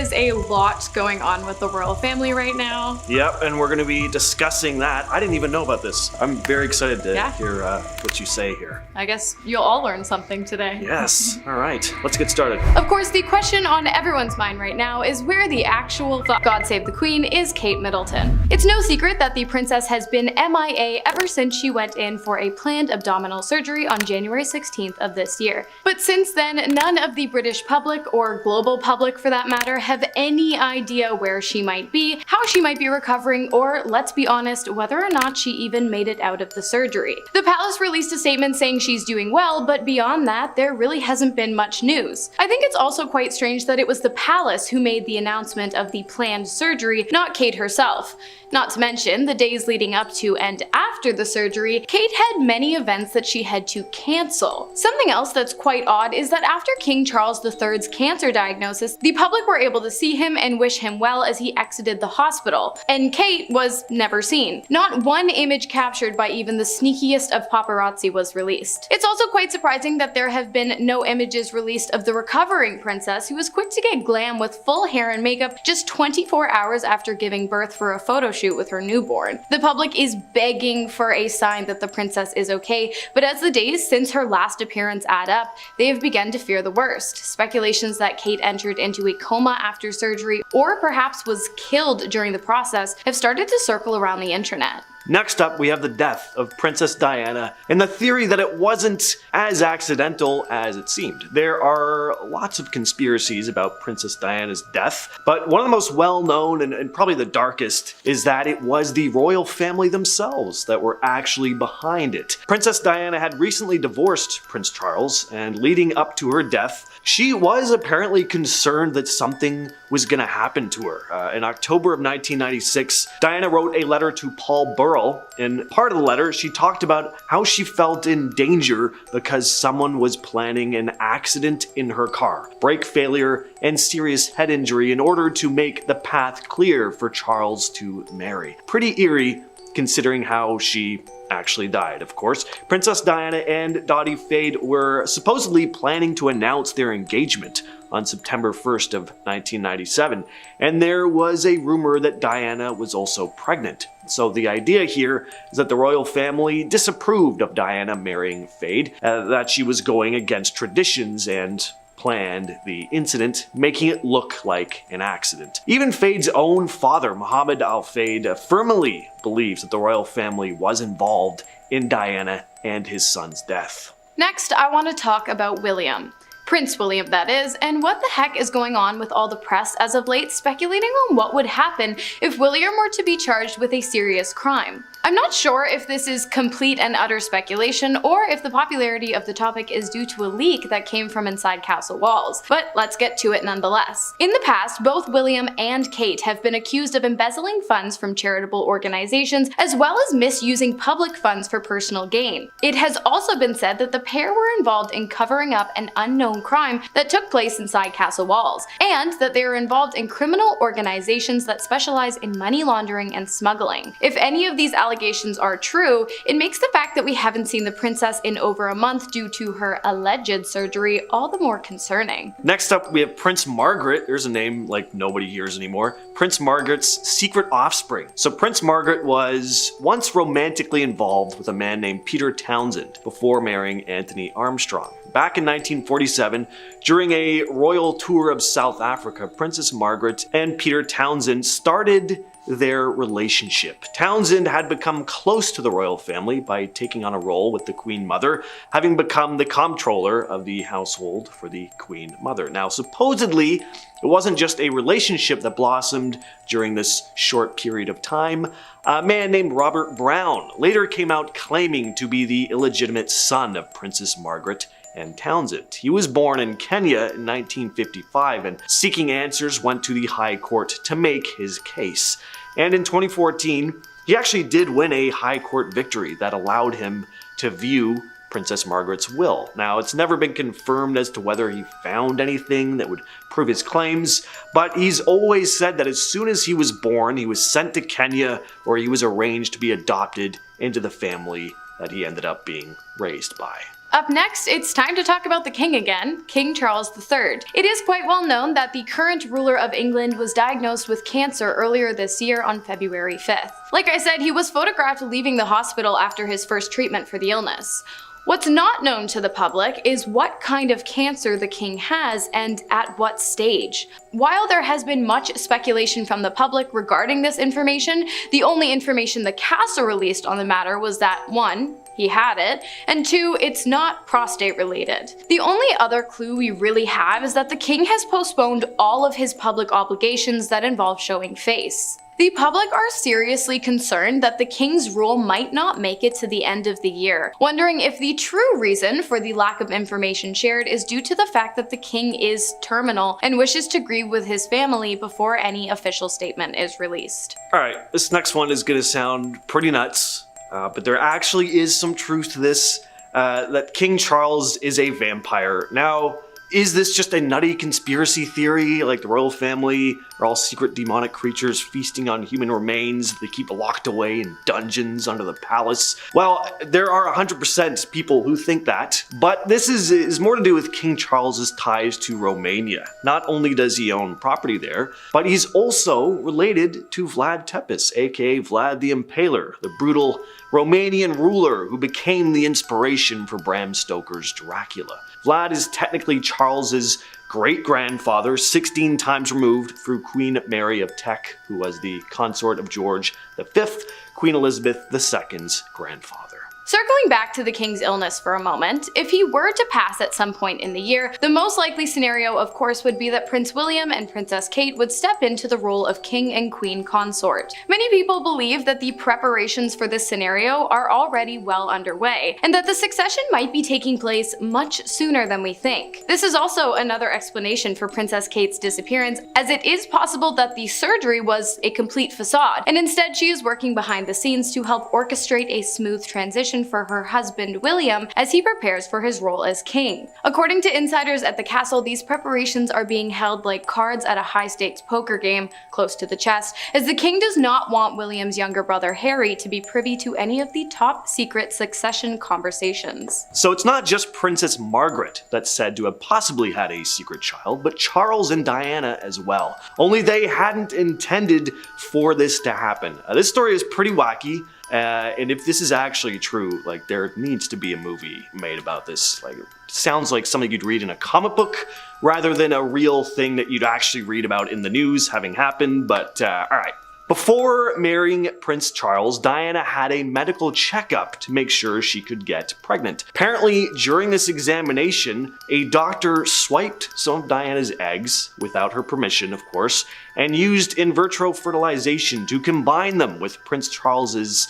is a lot going on with the royal family right now. Yep, and we're going to be discussing that. I didn't even know about this. I'm very excited to hear what you say here. I guess you'll all learn something today. Yes. All right, let's get started. Of course, the question on everyone's mind right now is where the actual God Save the Queen is Kate Middleton. It's no secret that the princess has been MIA ever since she went in for a planned abdominal surgery on January 16th of this year. But since then, none of the British public, or global public for that matter, have any idea where she might be, how she might be recovering, or, let's be honest, whether or not she even made it out of the surgery. The palace released a statement saying she's doing well, but beyond that, there really hasn't been much news. I think it's also quite strange that it was the palace who made the announcement of the planned surgery, not Kate herself. Not to mention, the days leading up to and after the surgery, Kate had many events that she had to cancel. Something else that's quite odd is that after King Charles III's cancer diagnosis, the public were able to see him and wish him well as he exited the hospital, and Kate was never seen. Not one image captured by even the sneakiest of paparazzi was released. It's also quite surprising that there have been no images released of the recovering princess, who was quick to get glam with full hair and makeup just 24 hours after giving birth for a photo shoot with her newborn. The public is begging for a sign that the princess is okay, but as the days since her last appearance add up, they have begun to fear the worst. Speculations that Kate entered into a coma after surgery, or perhaps was killed during the process, have started to circle around the internet. Next up, we have the death of Princess Diana, and the theory that it wasn't as accidental as it seemed. There are lots of conspiracies about Princess Diana's death, but one of the most well-known and probably the darkest is that it was the royal family themselves that were actually behind it. Princess Diana had recently divorced Prince Charles, and leading up to her death, she was apparently concerned that something was going to happen to her. In October of 1996, Diana wrote a letter to Paul Burrell. In part of the letter, she talked about how she felt in danger because someone was planning an accident in her car, brake failure, and serious head injury in order to make the path clear for Charles to marry. Pretty eerie, considering how she actually died, of course. Princess Diana and Dottie Fade were supposedly planning to announce their engagement on September 1st of 1997, and there was a rumor that Diana was also pregnant. So the idea here is that the royal family disapproved of Diana marrying Fade, that she was going against traditions and planned the incident, making it look like an accident. Even Fade's own father, Mohammed Al Fade, firmly believes that the royal family was involved in Diana and his son's death. Next, I want to talk about William. Prince William, that is, and what the heck is going on with all the press as of late speculating on what would happen if William were to be charged with a serious crime. I'm not sure if this is complete and utter speculation, or if the popularity of the topic is due to a leak that came from inside castle walls, but let's get to it nonetheless. In the past, both William and Kate have been accused of embezzling funds from charitable organizations, as well as misusing public funds for personal gain. It has also been said that the pair were involved in covering up an unknown crime that took place inside castle walls, and that they are involved in criminal organizations that specialize in money laundering and smuggling. If any of these allegations are true, it makes the fact that we haven't seen the princess in over a month due to her alleged surgery all the more concerning. Next up, we have Prince Margaret. There's a name like nobody hears anymore. Prince Margaret's secret offspring. So Prince Margaret was once romantically involved with a man named Peter Townsend before marrying Anthony Armstrong. Back in 1947, during a royal tour of South Africa, Princess Margaret and Peter Townsend started their relationship. Townsend had become close to the royal family by taking on a role with the Queen Mother, having become the comptroller of the household for the Queen Mother. Now, supposedly, it wasn't just a relationship that blossomed during this short period of time. A man named Robert Brown later came out claiming to be the illegitimate son of Princess Margaret and Townsend. He was born in Kenya in 1955, and seeking answers went to the High Court to make his case. And in 2014, he actually did win a High Court victory that allowed him to view Princess Margaret's will. Now, it's never been confirmed as to whether he found anything that would prove his claims, but he's always said that as soon as he was born, he was sent to Kenya, or he was arranged to be adopted into the family that he ended up being raised by. Up next, it's time to talk about the king again, King Charles III. It is quite well known that the current ruler of England was diagnosed with cancer earlier this year on February 5th. Like I said, he was photographed leaving the hospital after his first treatment for the illness. What's not known to the public is what kind of cancer the king has and at what stage. While there has been much speculation from the public regarding this information, the only information the castle released on the matter was that 1. He had it, and 2. It's not prostate related. The only other clue we really have is that the king has postponed all of his public obligations that involve showing face. The public are seriously concerned that the king's rule might not make it to the end of the year, wondering if the true reason for the lack of information shared is due to the fact that the king is terminal and wishes to grieve with his family before any official statement is released. Alright, this next one is gonna sound pretty nuts, but there actually is some truth to this, that King Charles is a vampire. Now, is this just a nutty conspiracy theory, like the royal family are all secret demonic creatures feasting on human remains they keep locked away in dungeons under the palace? Well, there are 100% people who think that, but this is more to do with King Charles's ties to Romania. Not only does he own property there, but he's also related to Vlad Tepes, aka Vlad the Impaler, the brutal Romanian ruler who became the inspiration for Bram Stoker's Dracula. Vlad is technically Charles's great-grandfather, 16 times removed through Queen Mary of Teck, who was the consort of George V, Queen Elizabeth II's grandfather. Circling back to the king's illness for a moment, if he were to pass at some point in the year, the most likely scenario of course would be that Prince William and Princess Kate would step into the role of king and queen consort. Many people believe that the preparations for this scenario are already well underway, and that the succession might be taking place much sooner than we think. This is also another explanation for Princess Kate's disappearance, as it is possible that the surgery was a complete facade, and instead she is working behind the scenes to help orchestrate a smooth transition for her husband William as he prepares for his role as king. According to insiders at the castle, these preparations are being held like cards at a high-stakes poker game close to the chest, as the king does not want William's younger brother Harry to be privy to any of the top-secret succession conversations. So it's not just Princess Margaret that's said to have possibly had a secret child, but Charles and Diana as well. Only they hadn't intended for this to happen. This story is pretty wacky. And if this is actually true, like, there needs to be a movie made about this. Like, it sounds like something you'd read in a comic book rather than a real thing that you'd actually read about in the news having happened, but alright. Before marrying Prince Charles, Diana had a medical checkup to make sure she could get pregnant. Apparently, during this examination, a doctor swiped some of Diana's eggs, without her permission of course, and used in vitro fertilization to combine them with Prince Charles's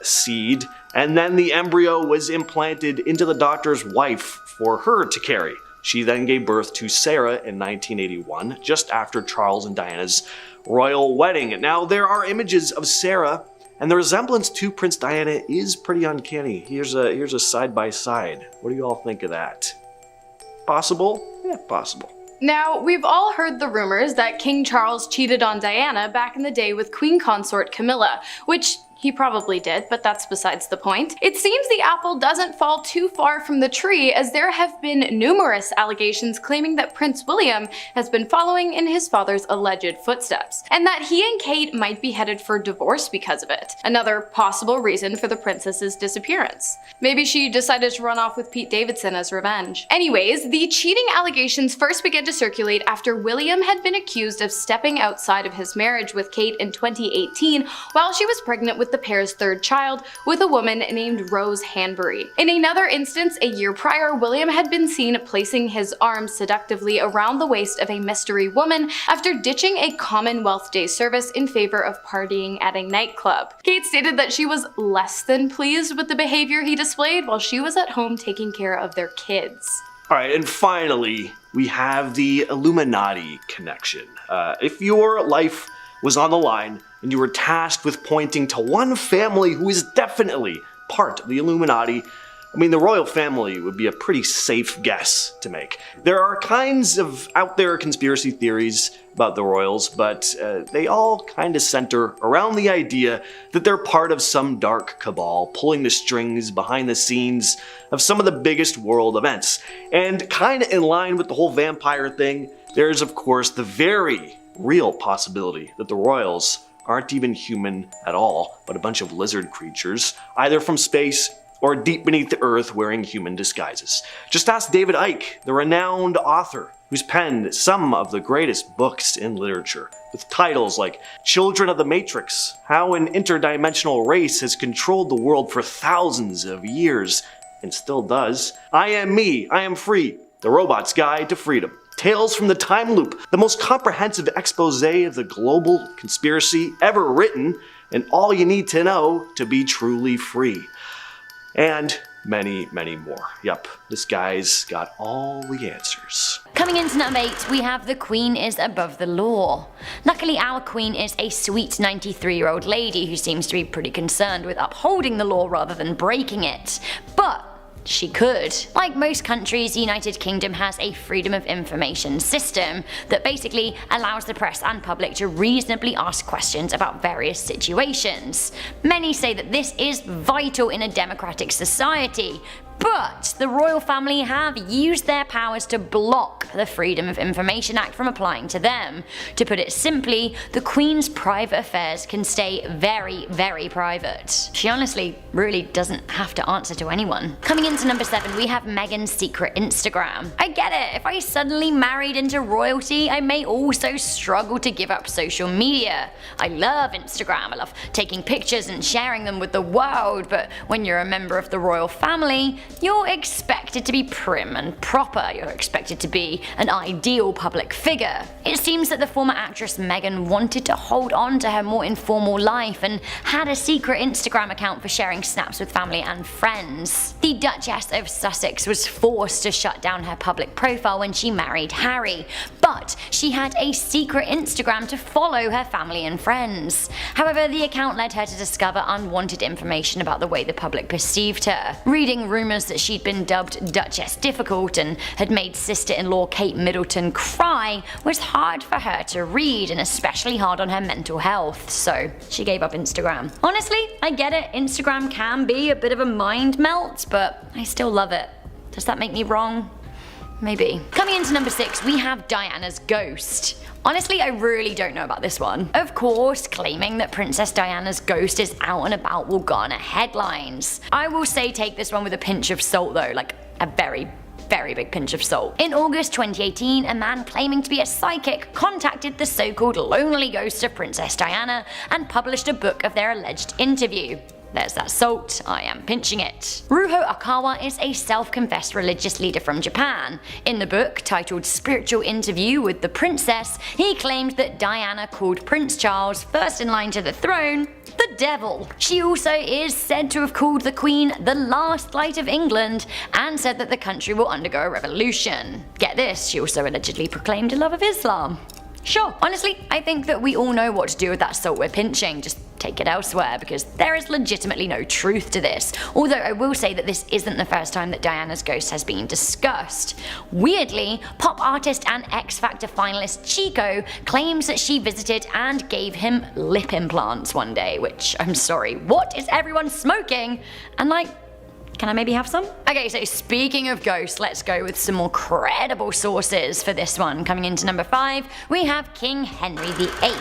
seed, and then the embryo was implanted into the doctor's wife for her to carry. She then gave birth to Sarah in 1981, just after Charles and Diana's royal wedding. Now, there are images of Sarah, and the resemblance to Prince Diana is pretty uncanny. Here's a side-by-side. What do you all think of that? Possible? Yeah, possible. Now, we've all heard the rumors that King Charles cheated on Diana back in the day with Queen Consort Camilla, which he probably did, but that's besides the point. It seems the apple doesn't fall too far from the tree, as there have been numerous allegations claiming that Prince William has been following in his father's alleged footsteps, and that he and Kate might be headed for divorce because of it. Another possible reason for the princess's disappearance. Maybe she decided to run off with Pete Davidson as revenge. Anyways, the cheating allegations first began to circulate after William had been accused of stepping outside of his marriage with Kate in 2018 while she was pregnant with the pair's third child with a woman named Rose Hanbury. In another instance, a year prior, William had been seen placing his arms seductively around the waist of a mystery woman after ditching a Commonwealth Day service in favor of partying at a nightclub. Kate stated that she was less than pleased with the behavior he displayed while she was at home taking care of their kids. Alright, and finally, we have the Illuminati connection. If your life was on the line and you were tasked with pointing to one family who is definitely part of the Illuminati, I mean, the royal family would be a pretty safe guess to make. There are kinds of out there conspiracy theories about the royals, but they all kind of center around the idea that they're part of some dark cabal pulling the strings behind the scenes of some of the biggest world events. And kind of in line with the whole vampire thing, there's of course the very real possibility that the royals aren't even human at all, but a bunch of lizard creatures, either from space or deep beneath the earth wearing human disguises. Just ask David Icke, the renowned author who's penned some of the greatest books in literature, with titles like Children of the Matrix, How an Interdimensional Race Has Controlled the World for Thousands of Years, and still does, I Am Me, I Am Free, The Robot's Guide to Freedom, Tales from the Time Loop, the most comprehensive expose of the global conspiracy ever written, and all you need to know to be truly free. And many, many more. Yep, this guy's got all the answers. Coming into number 8, we have The Queen is Above the Law. Luckily, our Queen is a sweet 93-year-old lady who seems to be pretty concerned with upholding the law rather than breaking it. But she could. Like most countries, the United Kingdom has a freedom of information system that basically allows the press and public to reasonably ask questions about various situations. Many say that this is vital in a democratic society, but the royal family have used their powers to block the Freedom of Information Act from applying to them. To put it simply, the Queen's private affairs can stay very, very private. She honestly really doesn't have to answer to anyone. Coming into number 7, we have Meghan's secret Instagram. I get it, if I suddenly married into royalty, I may also struggle to give up social media. I love Instagram, I love taking pictures and sharing them with the world, but when you're a member of the royal family, you're expected to be prim and proper, you're expected to be an ideal public figure. It seems that the former actress Meghan wanted to hold on to her more informal life and had a secret Instagram account for sharing snaps with family and friends. The Duchess of Sussex was forced to shut down her public profile when she married Harry, but she had a secret Instagram to follow her family and friends. However, the account led her to discover unwanted information about the way the public perceived her. Reading rumours that she'd been dubbed Duchess Difficult and had made sister-in-law Kate Middleton cry was hard for her to read, and especially hard on her mental health, so she gave up Instagram. Honestly, I get it, Instagram can be a bit of a mind melt, but I still love it. Does that make me wrong? Maybe. Coming into number 6, we have Diana's ghost. Honestly, I really don't know about this one. Of course, claiming that Princess Diana's ghost is out and about will garner headlines. I will say take this one with a pinch of salt though, like a very big pinch of salt. In August 2018, a man claiming to be a psychic contacted the so-called lonely ghost of Princess Diana and published a book of their alleged interview. There's that salt, I am pinching it. Ruho Akawa is a self-confessed religious leader from Japan. In the book, titled Spiritual Interview with the Princess, he claimed that Diana called Prince Charles, first in line to the throne, the devil. She also is said to have called the Queen the last light of England and said that the country will undergo a revolution. Get this, she also allegedly proclaimed a love of Islam. Sure, honestly, I think that we all know what to do with that salt we're pinching, just take it elsewhere, because there is legitimately no truth to this. Although I will say that this isn't the first time that Diana's ghost has been discussed. Weirdly, pop artist and X Factor finalist Chico claims that she visited and gave him lip implants one day, which, I'm sorry, what is everyone smoking? And like, can I maybe have some? Okay, so speaking of ghosts, let's go with some more credible sources for this one. Coming into number 5, we have King Henry VIII.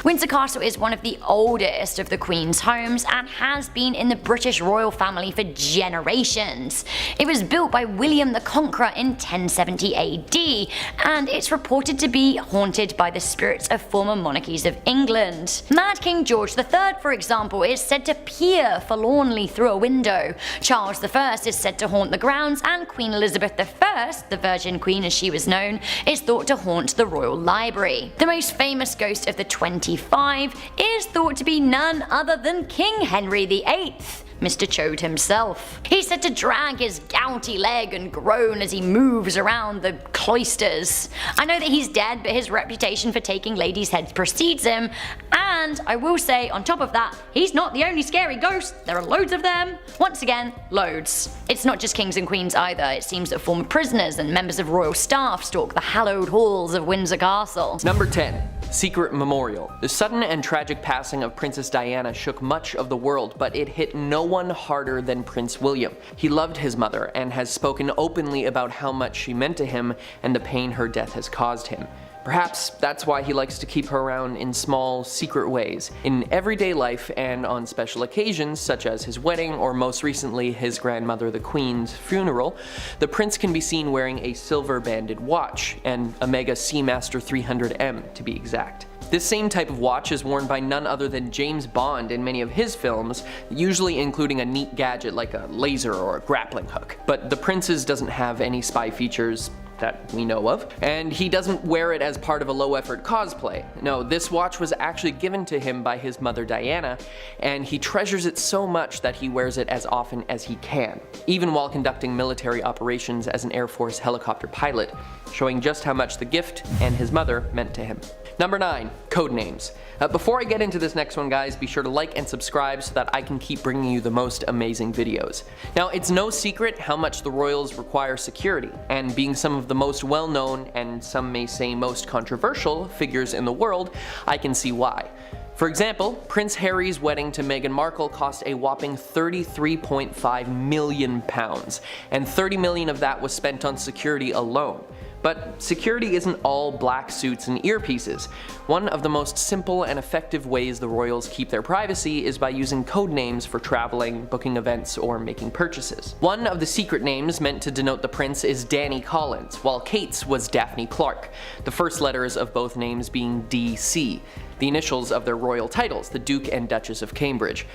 Windsor Castle is one of the oldest of the Queen's homes and has been in the British royal family for generations. It was built by William the Conqueror in 1070 AD, and it's reported to be haunted by the spirits of former monarchies of England. Mad King George III, for example, is said to peer forlornly through a window. Charles I is said to haunt the grounds, and Queen Elizabeth I, the Virgin Queen as she was known, is thought to haunt the royal library. The most famous ghost of the 20th 1985 is thought to be none other than King Henry VIII. Mr. Chode himself. He's said to drag his gouty leg and groan as he moves around the cloisters. I know that he's dead, but his reputation for taking ladies' heads precedes him, and I will say, on top of that, he's not the only scary ghost. There are loads of them. Once again, loads. It's not just kings and queens either. It seems that former prisoners and members of royal staff stalk the hallowed halls of Windsor Castle. Number 10. Secret Memorial. The sudden and tragic passing of Princess Diana shook much of the world, but it hit no one harder than Prince William. He loved his mother and has spoken openly about how much she meant to him and the pain her death has caused him. Perhaps that's why he likes to keep her around in small, secret ways, in everyday life and on special occasions such as his wedding or most recently his grandmother the Queen's funeral. The prince can be seen wearing a silver banded watch, and Omega Seamaster 300M to be exact. This same type of watch is worn by none other than James Bond in many of his films, usually including a neat gadget like a laser or a grappling hook. But the prince's doesn't have any spy features that we know of, and he doesn't wear it as part of a low-effort cosplay. No, this watch was actually given to him by his mother Diana, and he treasures it so much that he wears it as often as he can, even while conducting military operations as an Air Force helicopter pilot, showing just how much the gift and his mother meant to him. Number 9. Codenames. Before I get into this next one, guys, be sure to like and subscribe so that I can keep bringing you the most amazing videos. Now, it's no secret how much the royals require security, and being some of the most well-known, and some may say most controversial, figures in the world, I can see why. For example, Prince Harry's wedding to Meghan Markle cost a whopping £33.5 million, and $30 million of that was spent on security alone. But security isn't all black suits and earpieces. One of the most simple and effective ways the royals keep their privacy is by using code names for traveling, booking events, or making purchases. One of the secret names meant to denote the prince is Danny Collins, while Kate's was Daphne Clark, the first letters of both names being DC, the initials of their royal titles, the Duke and Duchess of Cambridge.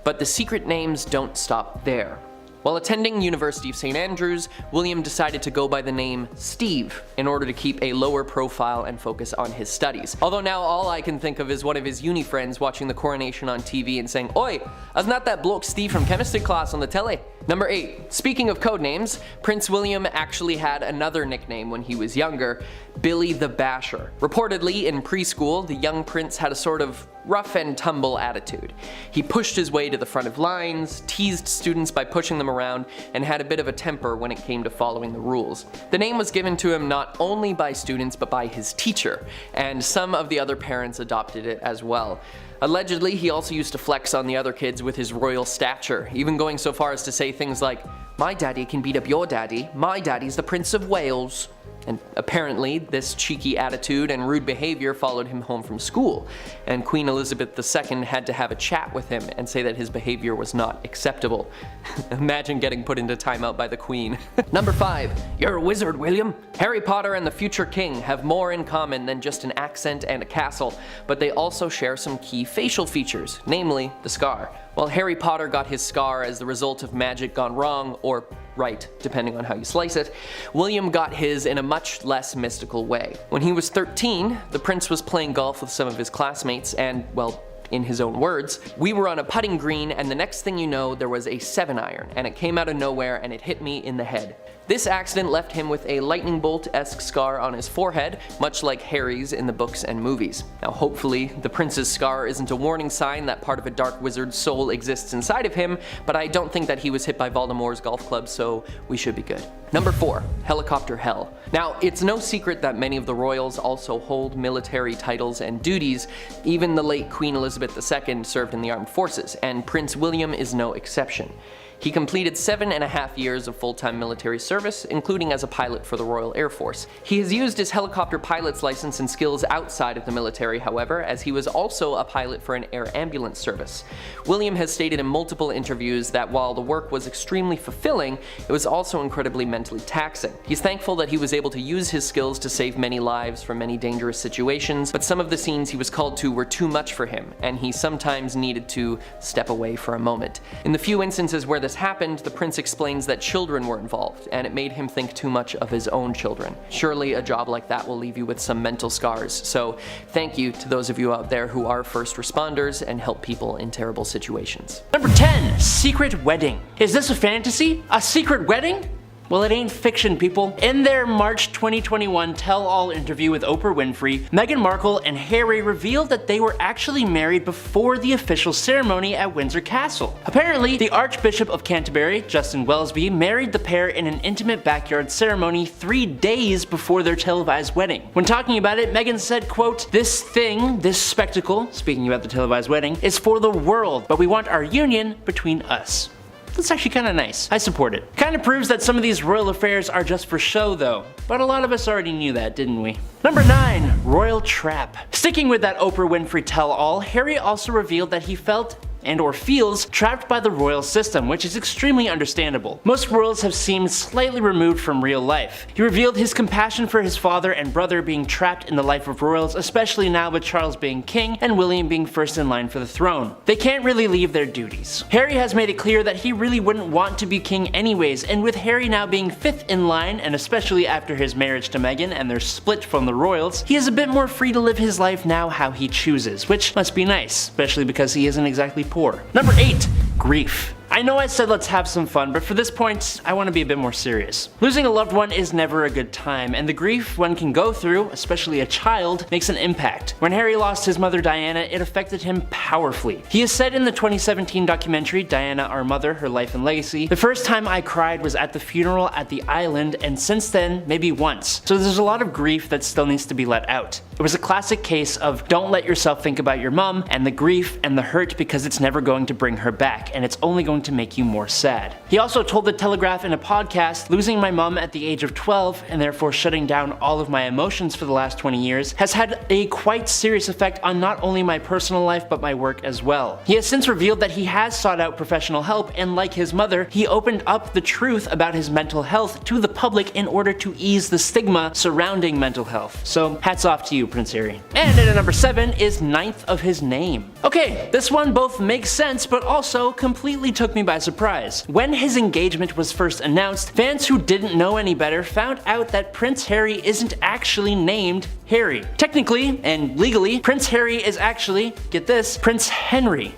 But the secret names don't stop there. While attending University of St. Andrews, William decided to go by the name Steve in order to keep a lower profile and focus on his studies. Although now all I can think of is one of his uni friends watching the coronation on TV and saying, "Oi, isn't that bloke Steve from chemistry class on the telly?" Number 8. Speaking of codenames, Prince William actually had another nickname when he was younger, Billy the Basher. Reportedly, in preschool, the young prince had a sort of rough and tumble attitude. He pushed his way to the front of lines, teased students by pushing them around, and had a bit of a temper when it came to following the rules. The name was given to him not only by students but by his teacher, and some of the other parents adopted it as well. Allegedly, he also used to flex on the other kids with his royal stature, even going so far as to say things like, "My daddy can beat up your daddy, my daddy's the Prince of Wales." And apparently, this cheeky attitude and rude behavior followed him home from school, and Queen Elizabeth II had to have a chat with him and say that his behavior was not acceptable. Imagine getting put into timeout by the Queen. Number 5. You're a wizard, William. Harry Potter and the future king have more in common than just an accent and a castle, but they also share some key facial features, namely the scar. While Harry Potter got his scar as the result of magic gone wrong, or right, depending on how you slice it, William got his in a much less mystical way. When he was 13, the prince was playing golf with some of his classmates and, well, in his own words, "We were on a putting green and the next thing you know there was a 7-iron and it came out of nowhere and it hit me in the head." This accident left him with a lightning bolt-esque scar on his forehead, much like Harry's in the books and movies. Now hopefully, the prince's scar isn't a warning sign that part of a dark wizard's soul exists inside of him, but I don't think that he was hit by Voldemort's golf club, so we should be good. Number 4. Helicopter Hell. Now, it's no secret that many of the royals also hold military titles and duties. Even the late Queen Elizabeth II served in the armed forces, and Prince William is no exception. He completed 7.5 years of full-time military service, including as a pilot for the Royal Air Force. He has used his helicopter pilot's license and skills outside of the military, however, as he was also a pilot for an air ambulance service. William has stated in multiple interviews that while the work was extremely fulfilling, it was also incredibly mentally taxing. He's thankful that he was able to use his skills to save many lives from many dangerous situations, but some of the scenes he was called to were too much for him, and he sometimes needed to step away for a moment. In the few instances where the this happened, the prince explains that children were involved, and it made him think too much of his own children. Surely a job like that will leave you with some mental scars, so thank you to those of you out there who are first responders and help people in terrible situations. Number 10. Secret wedding. Is this a fantasy? A secret wedding? Well, it ain't fiction, people. In their March 2021 tell-all interview with Oprah Winfrey, Meghan Markle and Harry revealed that they were actually married before the official ceremony at Windsor Castle. Apparently, the Archbishop of Canterbury, Justin Wellesby, married the pair in an intimate backyard ceremony 3 days before their televised wedding. When talking about it, Meghan said, quote, "This thing, this spectacle," speaking about the televised wedding, "is for the world, but we want our union between us." That's actually kinda nice. I support it. Kinda proves that some of these royal affairs are just for show though. But a lot of us already knew that, didn't we? Number 9. Royal trap. Sticking with that Oprah Winfrey tell-all, Harry also revealed that he felt and/or feels trapped by the royal system, which is extremely understandable. Most royals have seemed slightly removed from real life. He revealed his compassion for his father and brother being trapped in the life of royals, especially now with Charles being king and William being first in line for the throne. They can't really leave their duties. Harry has made it clear that he really wouldn't want to be king anyways, and with Harry now being 5th in line, and especially after his marriage to Meghan and their split from the royals, he is a bit more free to live his life now how he chooses, which must be nice, especially because he isn't exactly poor. Number 8. Grief. I know I said let's have some fun, but for this point, I want to be a bit more serious. Losing a loved one is never a good time, and the grief one can go through, especially a child, makes an impact. When Harry lost his mother Diana, it affected him powerfully. He has said in the 2017 documentary, Diana, Our Mother, Her Life and Legacy, "The first time I cried was at the funeral at the island, and since then, maybe once." So there's a lot of grief that still needs to be let out. It was a classic case of don't let yourself think about your mom and the grief and the hurt because it's never going to bring her back, and it's only going to make you more sad. He also told The Telegraph in a podcast, "Losing my mom at the age of 12 and therefore shutting down all of my emotions for the last 20 years has had a quite serious effect on not only my personal life but my work as well." He has since revealed that he has sought out professional help, and like his mother, he opened up the truth about his mental health to the public in order to ease the stigma surrounding mental health. So hats off to you, Prince Harry. And at number 7 is 9th of his name. Okay, this one both makes sense but also completely took me by surprise. When his engagement was first announced, fans who didn't know any better found out that Prince Harry isn't actually named Harry. Technically and legally, Prince Harry is actually, get this, Prince Henry.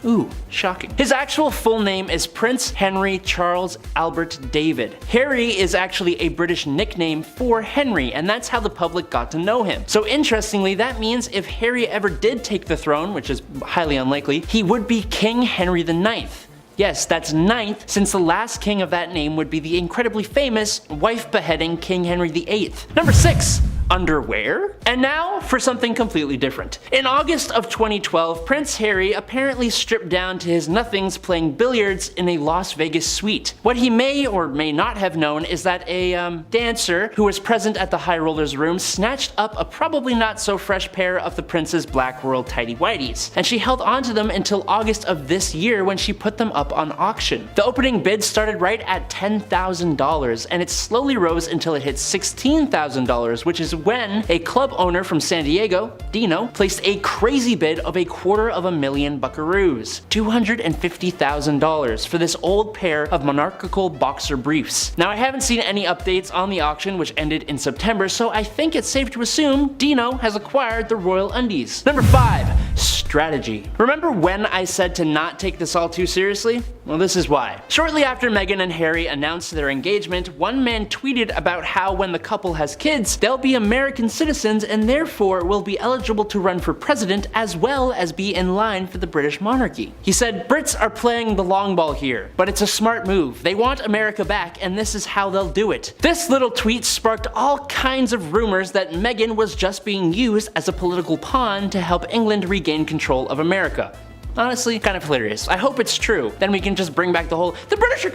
Ooh, shocking. His actual full name is Prince Henry Charles Albert David. Harry is actually a British nickname for Henry, and that's how the public got to know him. So interestingly, that means if Harry ever did take the throne, which is highly unlikely, he would be King Henry IX. Yes, that's 9th, since the last king of that name would be the incredibly famous wife-beheading King Henry VIII. Number 6. Underwear? And now for something completely different. In August of 2012, Prince Harry apparently stripped down to his nothings playing billiards in a Las Vegas suite. What he may or may not have known is that a dancer who was present at the High Rollers room snatched up a probably not so fresh pair of the prince's black royal tighty-whities, and she held onto them until August of this year when she put them up on auction. The opening bid started right at $10,000, and it slowly rose until it hit $16,000, which is when a club owner from San Diego, Dino, placed a crazy bid of $250,000 buckaroos, $250,000 for this old pair of monarchical boxer briefs. Now I haven't seen any updates on the auction, which ended in September, so I think it's safe to assume Dino has acquired the royal undies. Number 5. Strategy. Remember when I said to not take this all too seriously? Well, this is why. Shortly after Meghan and Harry announced their engagement, one man tweeted about how when the couple has kids, they'll be American citizens and therefore will be eligible to run for president as well as be in line for the British monarchy. He said, "Brits are playing the long ball here, but it's a smart move. They want America back and this is how they'll do it." This little tweet sparked all kinds of rumors that Meghan was just being used as a political pawn to help England regain control of America. Honestly, kind of hilarious. I hope it's true. Then we can just bring back the whole "the British are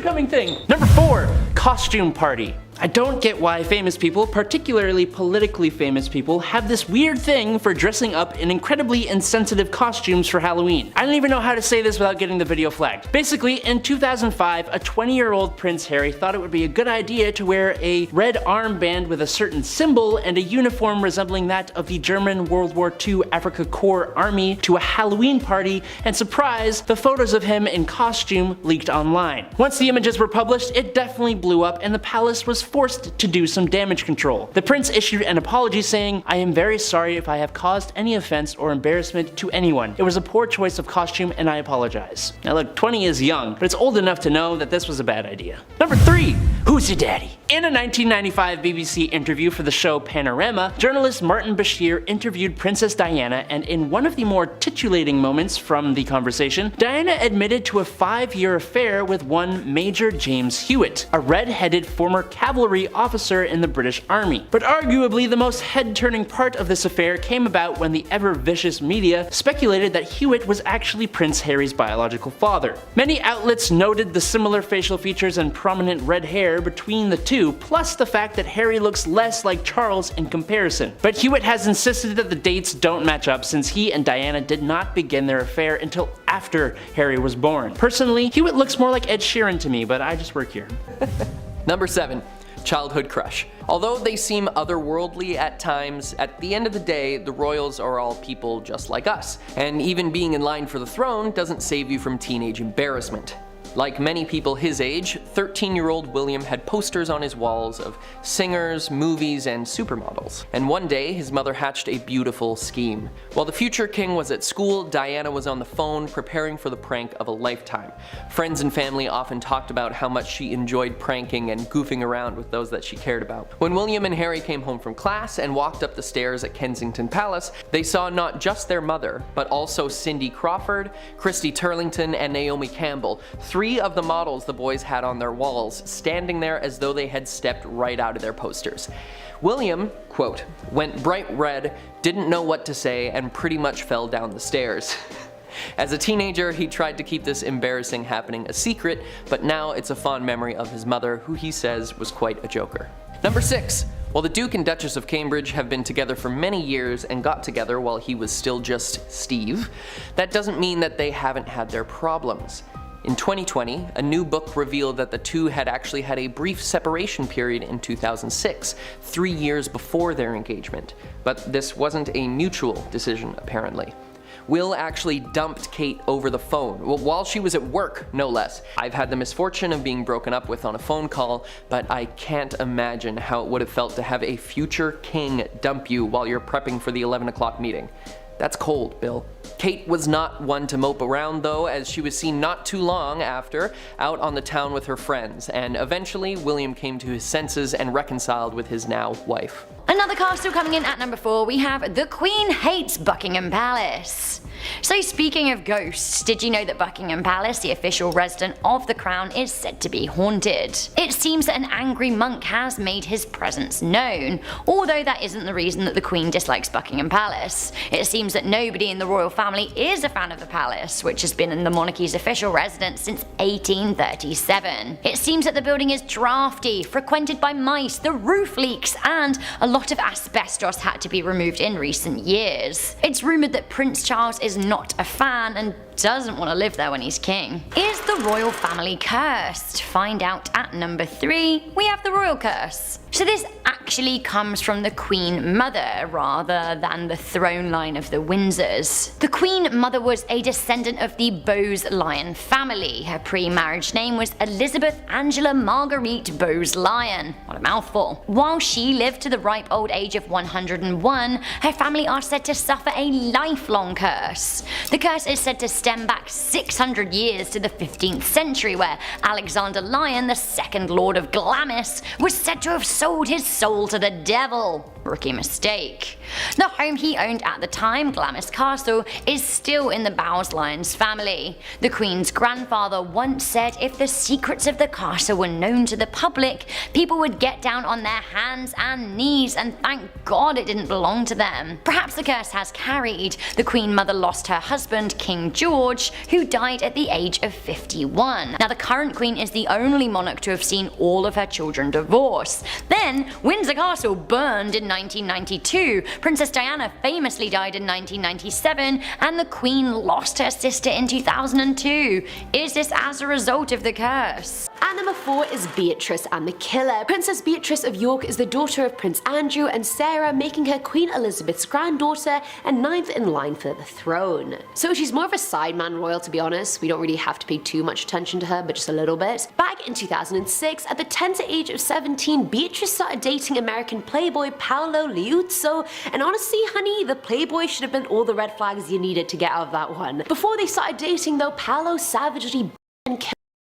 coming" thing. Number 4. Costume party. I don't get why famous people, particularly politically famous people, have this weird thing for dressing up in incredibly insensitive costumes for Halloween. I don't even know how to say this without getting the video flagged. Basically, in 2005, a 20-year-old Prince Harry thought it would be a good idea to wear a red armband with a certain symbol and a uniform resembling that of the German World War II Afrika Korps Army to a Halloween party, and surprise, the photos of him in costume leaked online. Once the images were published, it definitely blew up and the palace was forced to do some damage control. The prince issued an apology saying, "I am very sorry if I have caused any offense or embarrassment to anyone. It was a poor choice of costume and I apologize." Now look, 20 is young, but it's old enough to know that this was a bad idea. Number 3. Who's your daddy? In a 1995 BBC interview for the show Panorama, journalist Martin Bashir interviewed Princess Diana, and in one of the more titillating moments from the conversation, Diana admitted to a 5-year affair with one Major James Hewitt, a red-headed former cavalry officer in the British Army. But arguably the most head-turning part of this affair came about when the ever-vicious media speculated that Hewitt was actually Prince Harry's biological father. Many outlets noted the similar facial features and prominent red hair between the two, plus the fact that Harry looks less like Charles in comparison. But Hewitt has insisted that the dates don't match up since he and Diana did not begin their affair until after Harry was born. Personally, Hewitt looks more like Ed Sheeran to me, but I just work here. Number 7. Childhood crush. Although they seem otherworldly at times, at the end of the day, the royals are all people just like us, and even being in line for the throne doesn't save you from teenage embarrassment. Like many people his age, 13-year-old William had posters on his walls of singers, movies, and supermodels. And one day, his mother hatched a beautiful scheme. While the future king was at school, Diana was on the phone preparing for the prank of a lifetime. Friends and family often talked about how much she enjoyed pranking and goofing around with those that she cared about. When William and Harry came home from class and walked up the stairs at Kensington Palace, they saw not just their mother, but also Cindy Crawford, Christy Turlington, and Naomi Campbell, 3 of the models the boys had on their walls, standing there as though they had stepped right out of their posters. William, quote, "went bright red, didn't know what to say, and pretty much fell down the stairs." As a teenager, he tried to keep this embarrassing happening a secret, but now it's a fond memory of his mother, who he says was quite a joker. Number 6. While the Duke and Duchess of Cambridge have been together for many years and got together while he was still just Steve, that doesn't mean that they haven't had their problems. In 2020, a new book revealed that the two had actually had a brief separation period in 2006, 3 years before their engagement. But this wasn't a mutual decision, apparently. Will actually dumped Kate over the phone, while she was at work, no less. I've had the misfortune of being broken up with on a phone call, but I can't imagine how it would have felt to have a future king dump you while you're prepping for the 11 o'clock meeting. That's cold, Bill. Kate was not one to mope around though, as she was seen not too long after out on the town with her friends, and eventually William came to his senses and reconciled with his now wife. Another castle coming in at number 4, we have The Queen Hates Buckingham Palace. So speaking of ghosts, did you know that Buckingham Palace, the official residence of the crown, is said to be haunted? It seems that an angry monk has made his presence known, although that isn't the reason that the Queen dislikes Buckingham Palace. It seems that nobody in the royal family is a fan of the palace, which has been in the monarchy's official residence since 1837. It seems that the building is drafty, frequented by mice, the roof leaks, and a lot of asbestos had to be removed in recent years. It's rumoured that Prince Charles is not a fan and doesn't want to live there when he's king. Is the royal family cursed? Find out at number 3, we have the royal curse. So this actually comes from the Queen Mother rather than the throne line of the Windsors. The Queen Mother was a descendant of the Bowes-Lyon family. Her pre-marriage name was Elizabeth Angela Marguerite Bowes-Lyon. What a mouthful. While she lived to the ripe old age of 101, her family are said to suffer a lifelong curse. The curse is said to stem back 600 years to the 15th century, where Alexander Lyon, the second Lord of Glamis, was said to have sold his soul to the devil. rookie mistake. The home he owned at the time, Glamis Castle, is still in the Bowes-Lyons family. The Queen's grandfather once said if the secrets of the castle were known to the public, people would get down on their hands and knees and thank God it didn't belong to them. Perhaps the curse has carried. The Queen Mother lost her husband, King George, who died at the age of 51. Now the current Queen is the only monarch to have seen all of her children divorce. Then, Windsor Castle burned in 1992, Princess Diana famously died in 1997, and the Queen lost her sister in 2002. Is this as a result of the curse? At number 4 is Beatrice and the Killer. Princess Beatrice of York is the daughter of Prince Andrew and Sarah, making her Queen Elizabeth's granddaughter and 9th in line for the throne. So she's more of a sideman royal, to be honest. We don't really have to pay too much attention to her, but just a little bit. Back in 2006, at the tender age of 17, Beatrice started dating American playboy Paolo Liuzzo, and honestly honey, the playboy should have been all the red flags you needed to get out of that one. Before they started dating though, Paolo savagely and killed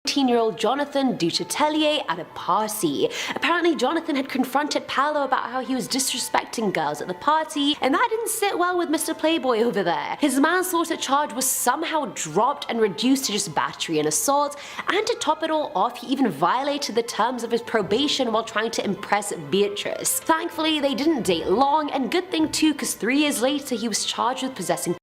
18-year-old Jonathan Dutatellier at a party. Apparently Jonathan had confronted Paolo about how he was disrespecting girls at the party, and that didn't sit well with Mr. Playboy over there. His manslaughter charge was somehow dropped and reduced to just battery and assault, and to top it all off, he even violated the terms of his probation while trying to impress Beatrice. Thankfully they didn't date long, and good thing too, because 3 years later he was charged with possessing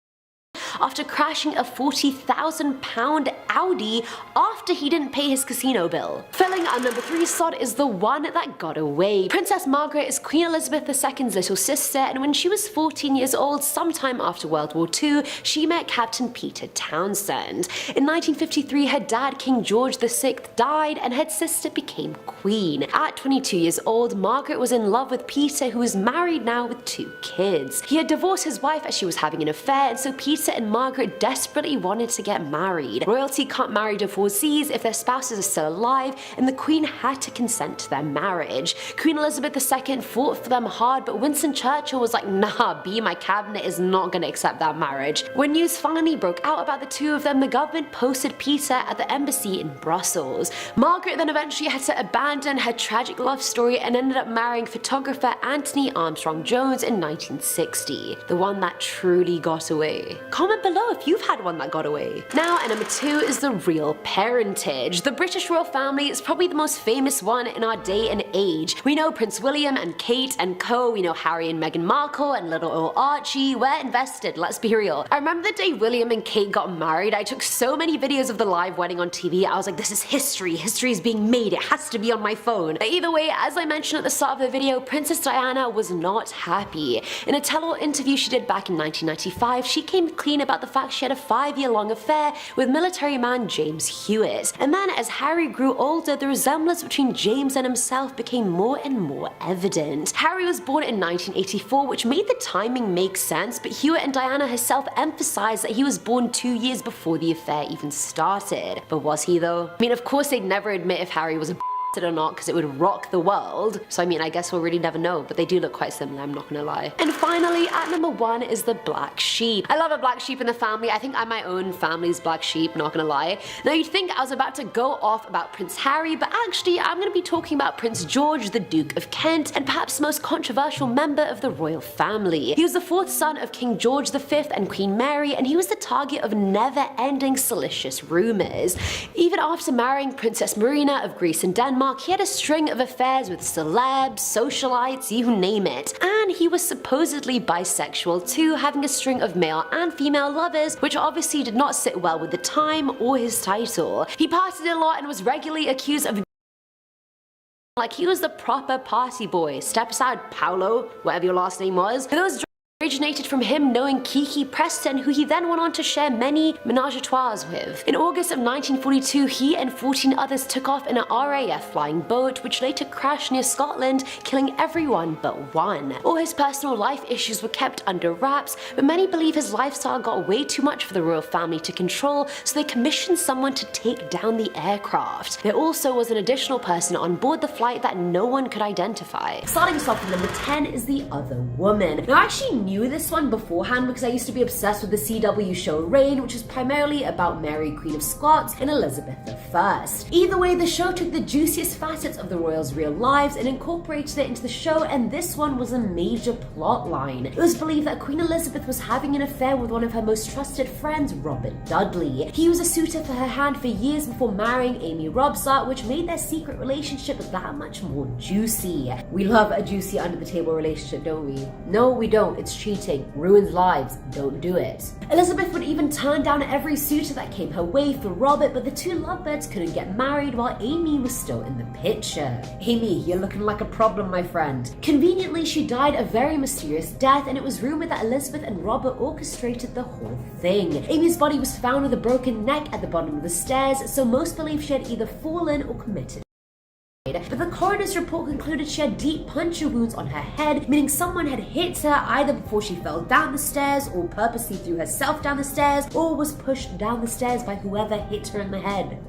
after crashing a £40,000 Audi after he didn't pay his casino bill. Filling our number 3 slot is the one that got away. Princess Margaret is Queen Elizabeth II's little sister, and when she was 14 years old, sometime after World War II, she met Captain Peter Townsend. In 1953, her dad, King George VI, died and her sister became queen. At 22 years old, Margaret was in love with Peter, who was married now with 2 kids. He had divorced his wife as she was having an affair, and so Peter and Margaret desperately wanted to get married. Royalty can't marry divorcees if their spouses are still alive, and the Queen had to consent to their marriage. Queen Elizabeth II fought for them hard, but Winston Churchill was like, nah, my cabinet is not gonna accept that marriage. When news finally broke out about the 2 of them, the government posted Peter at the embassy in Brussels. Margaret then eventually had to abandon her tragic love story and ended up marrying photographer Anthony Armstrong Jones in 1960, the one that truly got away. Comment below if you've had one that got away. Now at number 2 is the real parentage. The British royal family is probably the most famous one in our day and age. We know Prince William and Kate and co, we know Harry and Meghan Markle and little old Archie. We're invested, let's be real. I remember the day William and Kate got married, I took so many videos of the live wedding on TV, I was like, this is history is being made, it has to be on my phone. But either way, as I mentioned at the start of the video, Princess Diana was not happy. In a tell-all interview she did back in 1995, she came clean about the fact she had a 5-year-long affair with military man James Hewitt. And then as Harry grew older, the resemblance between James and himself became more and more evident. Harry was born in 1984, which made the timing make sense, but Hewitt and Diana herself emphasized that he was born 2 years before the affair even started. But was he though? I mean, of course they'd never admit if Harry was a or not, because it would rock the world. So I mean, I guess we'll really never know, but they do look quite similar, I'm not gonna lie. And finally, at number 1 is the black sheep. I love a black sheep in the family. I think I'm my own family's black sheep, not gonna lie. Now you'd think I was about to go off about Prince Harry, but actually I'm gonna be talking about Prince George, the Duke of Kent, and perhaps the most controversial member of the royal family. He was the 4th son of King George V and Queen Mary, and he was the target of never-ending salacious rumors. Even after marrying Princess Marina of Greece and Denmark, he had a string of affairs with celebs, socialites, you name it. And he was supposedly bisexual too, having a string of male and female lovers, which obviously did not sit well with the time or his title. He partied a lot and was regularly accused of like he was the proper party boy. Step aside, Paolo, whatever your last name was. For those originated from him knowing Kiki Preston, who he then went on to share many menage-a-trois with. In August of 1942, he and 14 others took off in an RAF flying boat, which later crashed near Scotland, killing everyone but one. All his personal life issues were kept under wraps, but many believe his lifestyle got way too much for the royal family to control, so they commissioned someone to take down the aircraft. There also was an additional person on board the flight that no one could identify. Starting us off at number 10 is the other woman. Now I actually knew knew this one beforehand because I used to be obsessed with the CW show Reign, which is primarily about Mary, Queen of Scots, and Elizabeth I. Either way, the show took the juiciest facets of the royals' real lives and incorporated it into the show, and this one was a major plot line. It was believed that Queen Elizabeth was having an affair with one of her most trusted friends, Robert Dudley. He was a suitor for her hand for years before marrying Amy Robsart, which made their secret relationship that much more juicy. We love a juicy under the table relationship, don't we? No, we don't. It's cheating. Ruins lives. Don't do it. Elizabeth would even turn down every suitor that came her way for Robert, but the two lovebirds couldn't get married while Amy was still in the picture. Amy, you're looking like a problem, my friend. Conveniently, she died a very mysterious death, and it was rumored that Elizabeth and Robert orchestrated the whole thing. Amy's body was found with a broken neck at the bottom of the stairs, so most believe she had either fallen or committed. But the coroner's report concluded she had deep puncture wounds on her head, meaning someone had hit her either before she fell down the stairs or purposely threw herself down the stairs or was pushed down the stairs by whoever hit her in the head.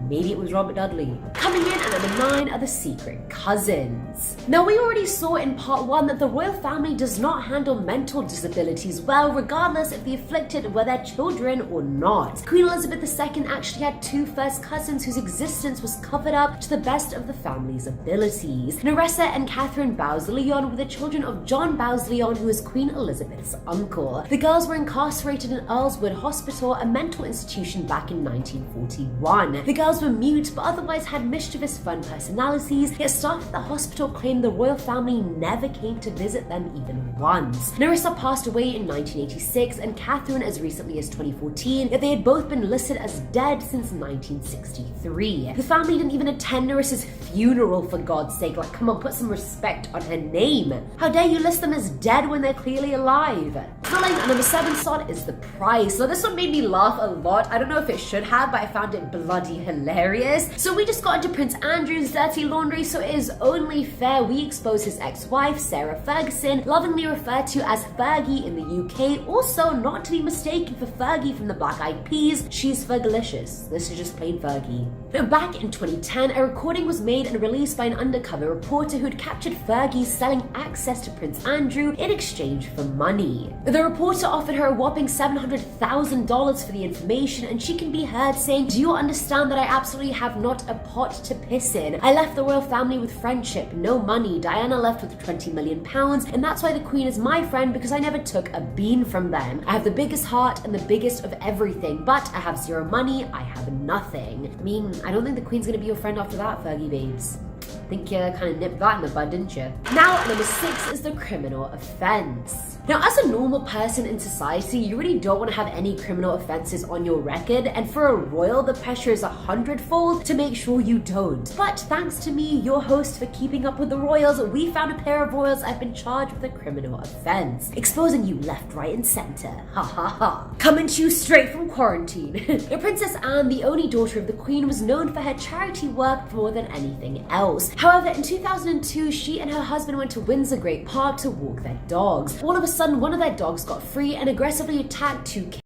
Maybe it was Robert Dudley. Coming in at number 9 are the secret cousins. Now, we already saw in part 1 that the royal family does not handle mental disabilities well, regardless if the afflicted were their children or not. Queen Elizabeth II actually had 2 first cousins whose existence was covered up to the best of the family's abilities. Nerissa and Catherine Bowes-Lyon were the children of John Bowes-Lyon, who was Queen Elizabeth's uncle. The girls were incarcerated in Earlswood Hospital, a mental institution, back in 1941. The girls were mute but otherwise had mischievous fun personalities, yet staff at the hospital claimed the royal family never came to visit them even once. Nerissa passed away in 1986 and Catherine as recently as 2014, yet they had both been listed as dead since 1963. The family didn't even attend Nerissa's funeral, for God's sake. Like, come on, put some respect on her name. How dare you list them as dead when they're clearly alive? Filling at number 7 slot is the price. So this one made me laugh a lot. I don't know if it should have, but I found it bloody hilarious. So we just got into Prince Andrew's dirty laundry, so it is only fair we expose his ex-wife, Sarah Ferguson, lovingly referred to as Fergie in the UK, also not to be mistaken for Fergie from the Black Eyed Peas. She's Fergalicious. This is just plain Fergie. Now, back in 2010, a recording was made and released by an undercover reporter who'd captured Fergie selling access to Prince Andrew in exchange for money. The reporter offered her a whopping $700,000 for the information, and she can be heard saying, "Do you understand that I absolutely have not a pot to piss in? I left the royal family with friendship, no money. Diana left with £20 million, and that's why the Queen is my friend, because I never took a bean from them. I have the biggest heart and the biggest of everything, but I have zero money, I have nothing." I mean, I don't think the Queen's gonna be your friend after that, Fergie babes. I think you kind of nipped that in the bud, didn't you? Now, at number 6 is the criminal offense. Now, as a normal person in society, you really don't want to have any criminal offenses on your record, and for a royal, the pressure is 100-fold to make sure you don't. But thanks to me, your host for keeping up with the royals, we found a pair of royals that have been charged with a criminal offense, exposing you left, right, and center. Ha ha ha. Coming to you straight from quarantine. Now, Princess Anne, the only daughter of the Queen, was known for her charity work more than anything else. However, in 2002, she and her husband went to Windsor Great Park to walk their dogs. All of a sudden, one of their dogs got free and aggressively attacked 2 kids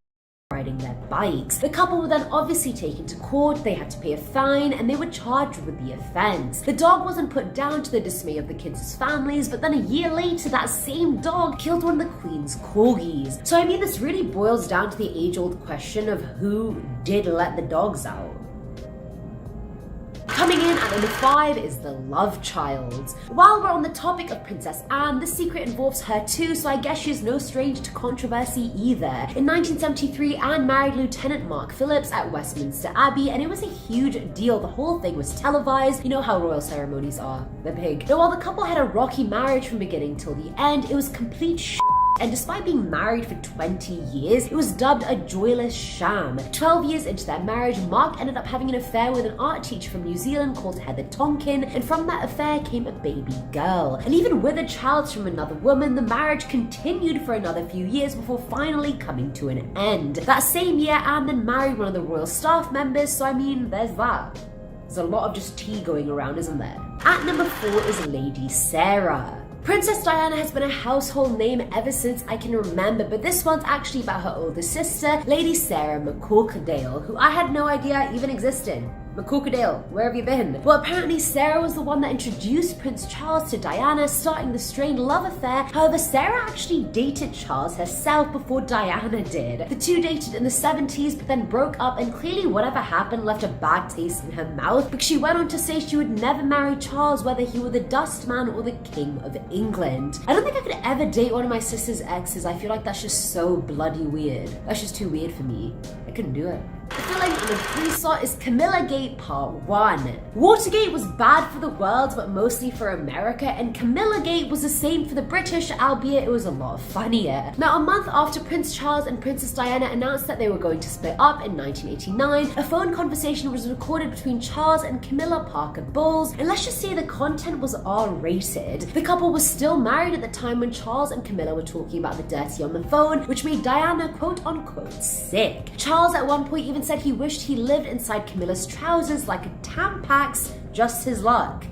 riding their bikes. The couple were then obviously taken to court, they had to pay a fine, and they were charged with the offense. The dog wasn't put down, to the dismay of the kids' families, but then a year later, that same dog killed one of the Queen's corgis. So I mean, this really boils down to the age-old question of who did let the dogs out. Coming in at number 5 is the love child. While we're on the topic of Princess Anne, the secret involves her too, so I guess she's no stranger to controversy either. In 1973, Anne married Lieutenant Mark Phillips at Westminster Abbey, and it was a huge deal. The whole thing was televised. You know how royal ceremonies are. They're big. Now, while the couple had a rocky marriage from beginning till the end, it was complete shit. And despite being married for 20 years, it was dubbed a joyless sham. 12 years into their marriage, Mark ended up having an affair with an art teacher from New Zealand called Heather Tonkin, and from that affair came a baby girl. And even with a child from another woman, the marriage continued for another few years before finally coming to an end. That same year, Anne then married one of the royal staff members, so I mean, there's that. There's a lot of just tea going around, isn't there? At number 4 is Lady Sarah. Princess Diana has been a household name ever since I can remember, but this one's actually about her older sister, Lady Sarah McCorquodale, who I had no idea even existed. McCorkadale, where have you been? Well, apparently Sarah was the one that introduced Prince Charles to Diana, starting the strained love affair. However, Sarah actually dated Charles herself before Diana did. The two dated in the 70s, but then broke up, and clearly whatever happened left a bad taste in her mouth, because she went on to say she would never marry Charles, whether he were the dustman or the King of England. I don't think I could ever date one of my sister's exes. I feel like that's just so bloody weird. That's just too weird for me. I couldn't do it. The film in the 3 slot is Camilla Gate Part 1. Watergate was bad for the world, but mostly for America, and Camilla Gate was the same for the British, albeit it was a lot funnier. Now, a month after Prince Charles and Princess Diana announced that they were going to split up in 1989, a phone conversation was recorded between Charles and Camilla Parker Bowles, and let's just say the content was R-rated. The couple was still married at the time when Charles and Camilla were talking about the dirty on the phone, which made Diana quote-unquote sick. Charles at one point even said he wished he lived inside Camilla's trousers like a Tampax, just his luck.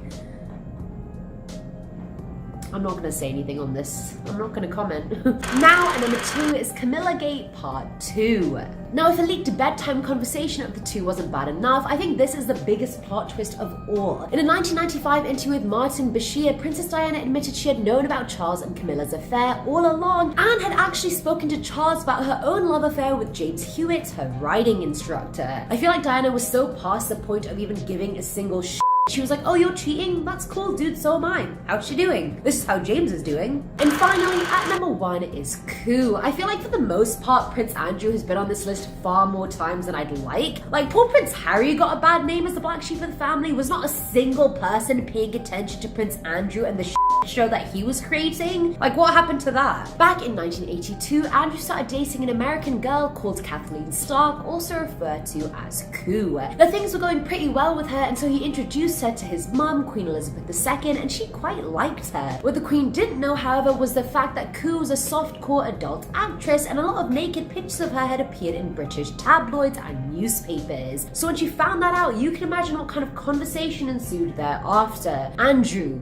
I'm not gonna say anything on this. I'm not gonna comment. Now, at number 2 is Camilla Gate Part 2. Now, if a leaked bedtime conversation of the two wasn't bad enough, I think this is the biggest plot twist of all. In a 1995 interview with Martin Bashir, Princess Diana admitted she had known about Charles and Camilla's affair all along, and had actually spoken to Charles about her own love affair with James Hewitt, her riding instructor. I feel like Diana was so past the point of even giving a single shit. She was like, oh, you're cheating? That's cool, dude, so am I. How's she doing? This is how James is doing. And finally, at number 1 is Coup. I feel like for the most part, Prince Andrew has been on this list far more times than I'd like. Like, poor Prince Harry got a bad name as the black sheep of the family. Was not a single person paying attention to Prince Andrew and the show that he was creating. Like, what happened to that? Back in 1982, Andrew started dating an American girl called Kathleen Stark, also referred to as Coup. Now, things were going pretty well with her, and so he introduced her to his mum, Queen Elizabeth II, and she quite liked her. What the Queen didn't know, however, was the fact that Coup was a softcore adult actress, and a lot of naked pictures of her had appeared in British tabloids and newspapers. So when she found that out, you can imagine what kind of conversation ensued thereafter. Andrew.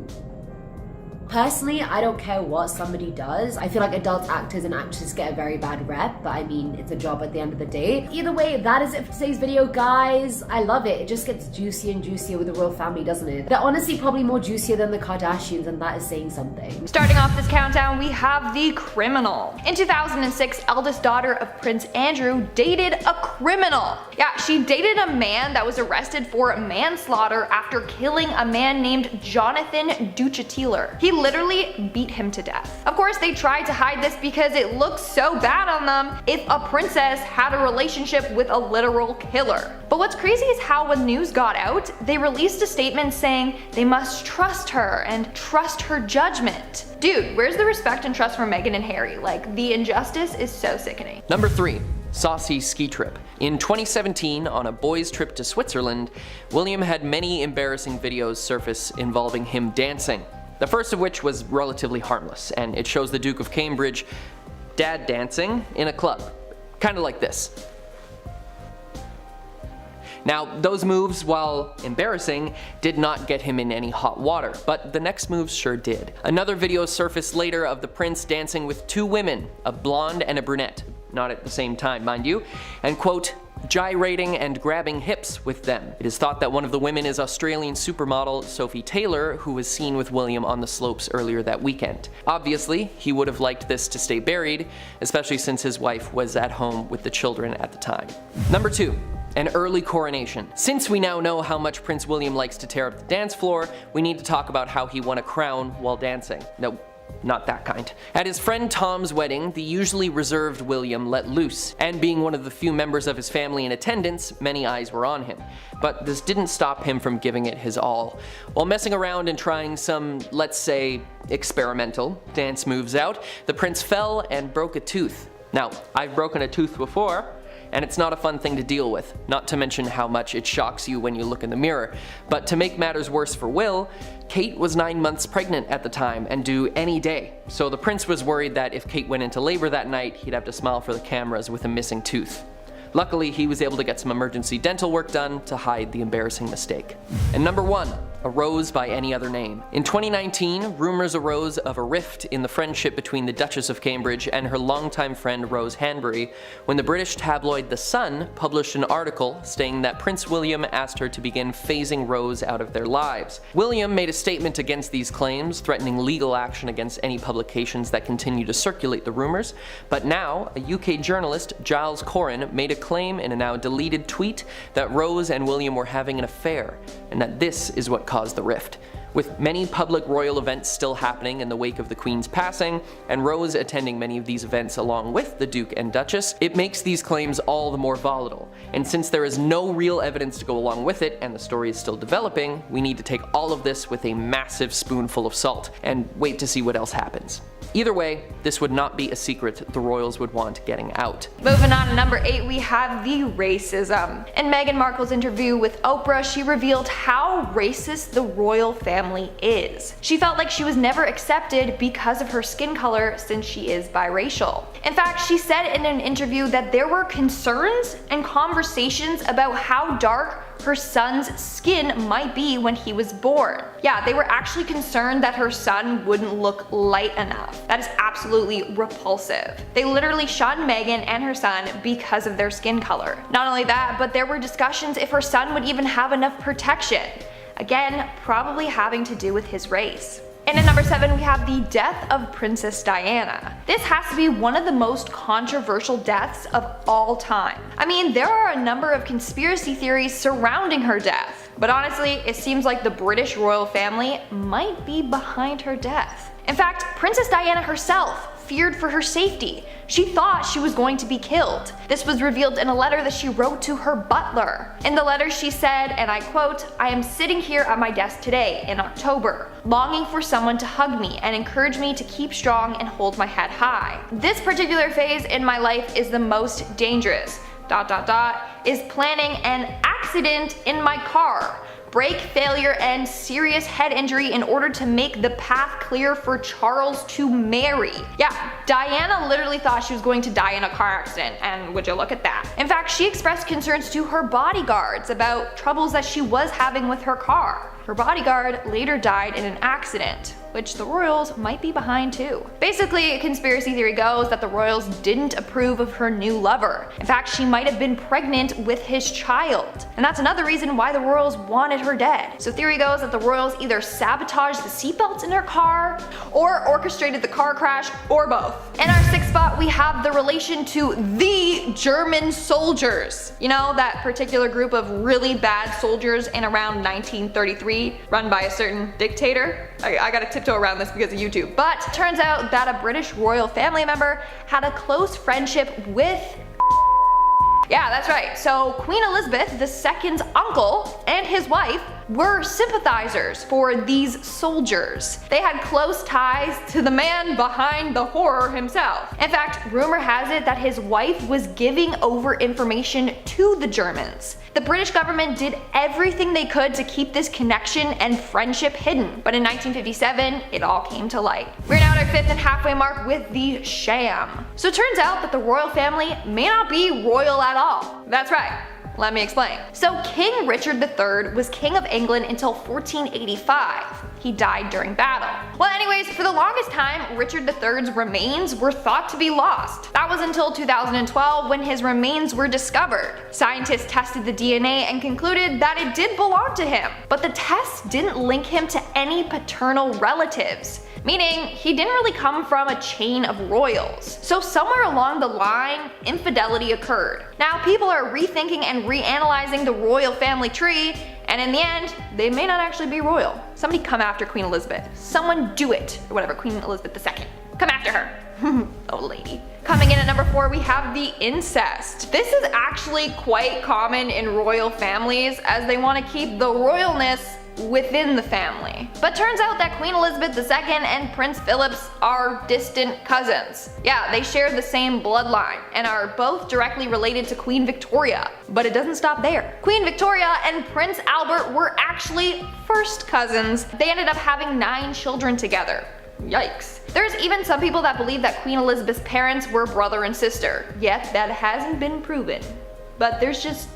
Personally, I don't care what somebody does. I feel like adult actors and actresses get a very bad rep, but I mean, it's a job at the end of the day. Either way, that is it for today's video, guys. I love it. It just gets juicier and juicier with the royal family, doesn't it? They're honestly probably more juicier than the Kardashians, and that is saying something. Starting off this countdown, we have the criminal. In 2006, eldest daughter of Prince Andrew dated a criminal. Yeah, she dated a man that was arrested for manslaughter after killing a man named Jonathan Duchateller. He literally beat him to death. Of course, they tried to hide this because it looks so bad on them if a princess had a relationship with a literal killer. But what's crazy is how when news got out, they released a statement saying they must trust her and trust her judgment. Dude, where's the respect and trust for Meghan and Harry? Like, the injustice is so sickening. Number 3. Saucy Ski Trip. In 2017, on a boys' trip to Switzerland, William had many embarrassing videos surface involving him dancing. The first of which was relatively harmless, and it shows the Duke of Cambridge dad dancing in a club. Kinda like this. Now, those moves, while embarrassing, did not get him in any hot water, but the next moves sure did. Another video surfaced later of the prince dancing with 2 women, a blonde and a brunette, not at the same time, mind you, and quote, gyrating and grabbing hips with them. It is thought that one of the women is Australian supermodel Sophie Taylor, who was seen with William on the slopes earlier that weekend. Obviously, he would have liked this to stay buried, especially since his wife was at home with the children at the time. Number 2. An early coronation. Since we now know how much Prince William likes to tear up the dance floor, we need to talk about how he won a crown while dancing. No, not that kind. At his friend Tom's wedding, the usually reserved William let loose, and being one of the few members of his family in attendance, many eyes were on him. But this didn't stop him from giving it his all. While messing around and trying some, let's say, experimental dance moves out, the prince fell and broke a tooth. Now, I've broken a tooth before, and it's not a fun thing to deal with, not to mention how much it shocks you when you look in the mirror. But to make matters worse for Will, Kate was 9 months pregnant at the time and due any day, so the prince was worried that if Kate went into labor that night, he'd have to smile for the cameras with a missing tooth. Luckily, he was able to get some emergency dental work done to hide the embarrassing mistake. And number 1, a rose by any other name. In 2019, rumors arose of a rift in the friendship between the Duchess of Cambridge and her longtime friend Rose Hanbury when the British tabloid The Sun published an article stating that Prince William asked her to begin phasing Rose out of their lives. William made a statement against these claims, threatening legal action against any publications that continue to circulate the rumors, but now a UK journalist, Giles Corrin, made a claim in a now deleted tweet that Rose and William were having an affair, and that this is what caused the rift. With many public royal events still happening in the wake of the Queen's passing, and Rose attending many of these events along with the Duke and Duchess, it makes these claims all the more volatile. And since there is no real evidence to go along with it, and the story is still developing, we need to take all of this with a massive spoonful of salt, and wait to see what else happens. Either way, this would not be a secret the royals would want getting out. Moving on to number 8, we have the racism. In Meghan Markle's interview with Oprah, she revealed how racist the royal family is. She felt like she was never accepted because of her skin color since she is biracial. In fact, she said in an interview that there were concerns and conversations about how dark her son's skin might be when he was born. Yeah, they were actually concerned that her son wouldn't look light enough. That is absolutely repulsive. They literally shunned Meghan and her son because of their skin color. Not only that, but there were discussions if her son would even have enough protection. Again, probably having to do with his race. And at number 7, we have the death of Princess Diana. This has to be one of the most controversial deaths of all time. I mean, there are a number of conspiracy theories surrounding her death, but honestly, it seems like the British royal family might be behind her death. In fact, Princess Diana herself feared for her safety. She thought she was going to be killed. This was revealed in a letter that she wrote to her butler. In the letter she said, and I quote, "I am sitting here at my desk today in October, longing for someone to hug me and encourage me to keep strong and hold my head high. This particular phase in my life is the most dangerous. ... is planning an accident in my car. Brake failure and serious head injury in order to make the path clear for Charles to marry." Yeah, Diana literally thought she was going to die in a car accident, and would you look at that. In fact, she expressed concerns to her bodyguards about troubles that she was having with her car. Her bodyguard later died in an accident, which the royals might be behind too. Basically, a conspiracy theory goes that the royals didn't approve of her new lover. In fact, she might have been pregnant with his child. And that's another reason why the royals wanted her dead. So theory goes that the royals either sabotaged the seatbelts in her car, or orchestrated the car crash, or both. In our 6th spot, we have the relation to the German soldiers. You know, that particular group of really bad soldiers in around 1933, run by a certain dictator. I gotta tiptoe around this because of YouTube. But turns out that a British royal family member had a close friendship with... Yeah, that's right. So Queen Elizabeth II's uncle and his wife were sympathizers for these soldiers. They had close ties to the man behind the horror himself. In fact, rumor has it that his wife was giving over information to the Germans. The British government did everything they could to keep this connection and friendship hidden, but in 1957, it all came to light. We're now at our 5th and halfway mark with the sham. So it turns out that the royal family may not be royal at all. That's right. Let me explain. So King Richard III was King of England until 1485. He died during battle. Well anyways, for the longest time, Richard III's remains were thought to be lost. That was until 2012 when his remains were discovered. Scientists tested the DNA and concluded that it did belong to him, but the tests didn't link him to any paternal relatives. Meaning, he didn't really come from a chain of royals. So somewhere along the line, infidelity occurred. Now people are rethinking and reanalyzing the royal family tree, and in the end, they may not actually be royal. Somebody come after Queen Elizabeth. Someone do it. Or whatever, Queen Elizabeth II. Come after her. Oh lady. Coming in at number 4, we have the incest. This is actually quite common in royal families, as they want to keep the royalness within the family. But turns out that Queen Elizabeth II and Prince Philip are distant cousins. Yeah, they share the same bloodline and are both directly related to Queen Victoria. But it doesn't stop there. Queen Victoria and Prince Albert were actually first cousins. They ended up having 9 children together. Yikes. There's even some people that believe that Queen Elizabeth's parents were brother and sister, yet that hasn't been proven. But there's just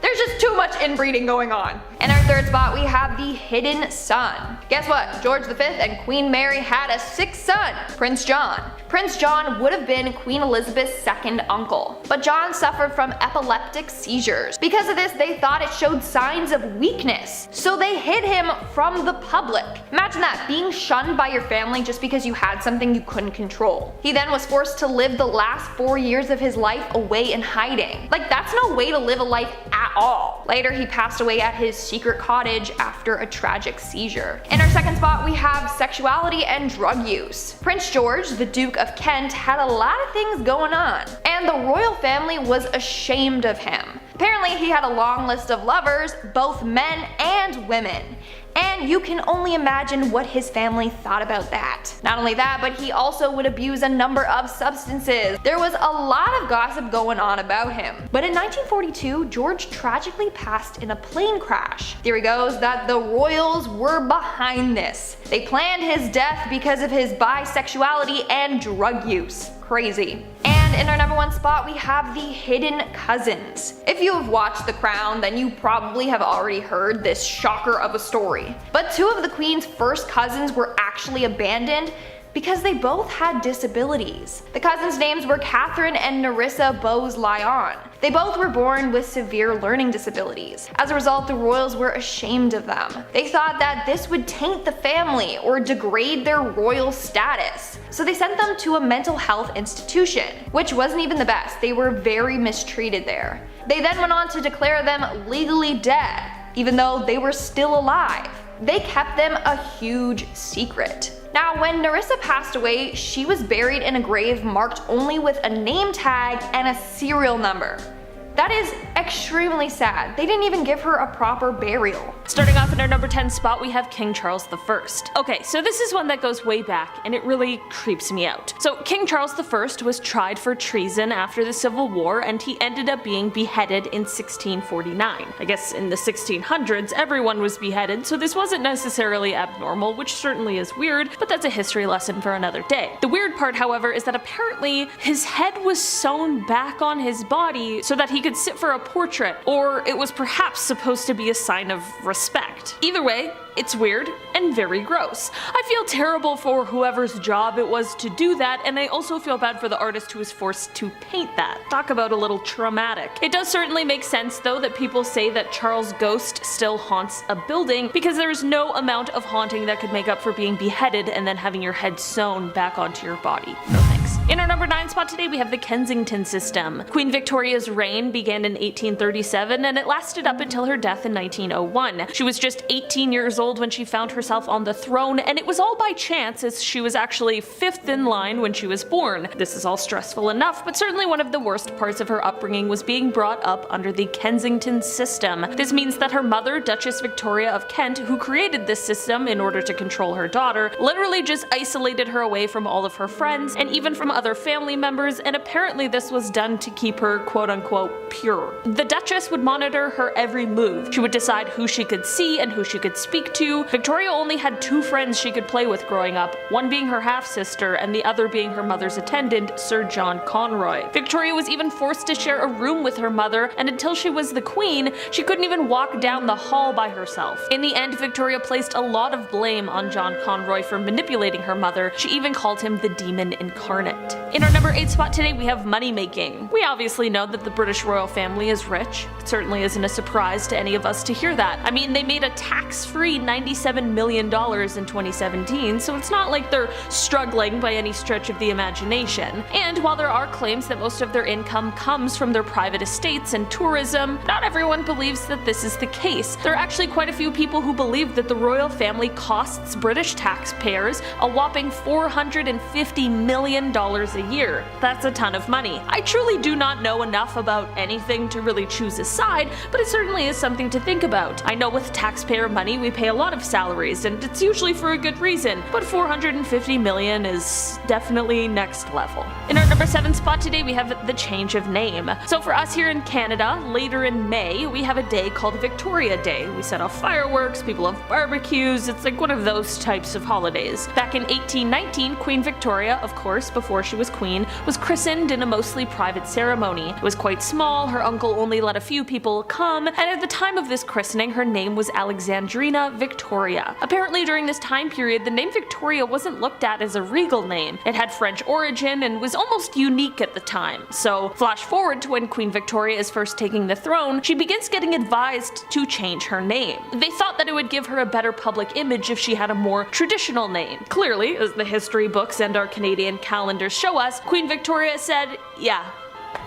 There's just too much inbreeding going on. In our third spot, we have the hidden son. Guess what? George V and Queen Mary had a sixth son, Prince John. Prince John would have been Queen Elizabeth's second uncle, but John suffered from epileptic seizures. Because of this, they thought it showed signs of weakness, so they hid him from the public. Imagine that, being shunned by your family just because you had something you couldn't control. He then was forced to live the last 4 years of his life away in hiding. Like, that's no way to live a life at all. Later, he passed away at his secret cottage after a tragic seizure. In our second spot, we have sexuality and drug use. Prince George, the Duke of Kent, had a lot of things going on, and the royal family was ashamed of him. Apparently, he had a long list of lovers, both men and women. And you can only imagine what his family thought about that. Not only that, but he also would abuse a number of substances. There was a lot of gossip going on about him. But in 1942, George tragically passed in a plane crash. Theory goes that the royals were behind this. They planned his death because of his bisexuality and drug use. Crazy. And in our number one spot, we have the hidden cousins. If you have watched The Crown, then you probably have already heard this shocker of a story. But two of the Queen's first cousins were actually abandoned because they both had disabilities. The cousins' names were Catherine and Nerissa Bowes-Lyon. They both were born with severe learning disabilities. As a result, the royals were ashamed of them. They thought that this would taint the family or degrade their royal status. So they sent them to a mental health institution, which wasn't even the best. They were very mistreated there. They then went on to declare them legally dead, even though they were still alive. They kept them a huge secret. Now, when Nerissa passed away, she was buried in a grave marked only with a name tag and a serial number. That is extremely sad. They didn't even give her a proper burial. Starting off in our number 10 spot, we have King Charles I. Okay, so this is one that goes way back, and it really creeps me out. So King Charles I was tried for treason after the Civil War, and he ended up being beheaded in 1649. I guess in the 1600s, everyone was beheaded, so this wasn't necessarily abnormal, which certainly is weird, but that's a history lesson for another day. The weird part, however, is that apparently his head was sewn back on his body so that he could sit for a portrait, or it was perhaps supposed to be a sign of respect. Either way, it's weird and very gross. I feel terrible for whoever's job it was to do that, and I also feel bad for the artist who was forced to paint that. Talk about a little traumatic. It does certainly make sense though that people say that Charles' ghost still haunts a building, because there is no amount of haunting that could make up for being beheaded and then having your head sewn back onto your body. No thanks. In our number 9 spot today, we have the Kensington System. Queen Victoria's reign began in 1837 and it lasted up until her death in 1901. She was just 18 years old when she found herself on the throne, and it was all by chance, as she was actually 5th in line when she was born. This is all stressful enough, but certainly one of the worst parts of her upbringing was being brought up under the Kensington System. This means that her mother, Duchess Victoria of Kent, who created this system in order to control her daughter, literally just isolated her away from all of her friends and even from other family members, and apparently this was done to keep her quote-unquote pure. The Duchess would monitor her every move. She would decide who she could see and who she could speak to. Victoria only had 2 friends she could play with growing up, one being her half-sister and the other being her mother's attendant, Sir John Conroy. Victoria was even forced to share a room with her mother, and until she was the queen, she couldn't even walk down the hall by herself. In the end, Victoria placed a lot of blame on John Conroy for manipulating her mother. She even called him the demon incarnate. In our number 8 spot today, we have Moneymaking. We obviously know that the British royal family is rich. It certainly isn't a surprise to any of us to hear that. I mean, they made a tax-free $97 million in 2017, so it's not like they're struggling by any stretch of the imagination. And while there are claims that most of their income comes from their private estates and tourism, not everyone believes that this is the case. There are actually quite a few people who believe that the royal family costs British taxpayers a whopping $450 million a year. That's a ton of money. I truly do not know enough about anything to really choose a side, but it certainly is something to think about. I know with taxpayer money we pay a lot of salaries, and it's usually for a good reason, but $450 million is definitely next level. In our number 7 spot today, we have the change of name. So for us here in Canada, later in May, we have a day called Victoria Day. We set off fireworks, people have barbecues, it's like one of those types of holidays. Back in 1819, Queen Victoria, of course, before before she was queen, was christened in a mostly private ceremony. It was quite small, her uncle only let a few people come, and at the time of this christening her name was Alexandrina Victoria. Apparently during this time period the name Victoria wasn't looked at as a regal name. It had French origin and was almost unique at the time. So flash forward to when Queen Victoria is first taking the throne, she begins getting advised to change her name. They thought that it would give her a better public image if she had a more traditional name. Clearly, as the history books and our Canadian calendars show us, Queen Victoria said, yeah,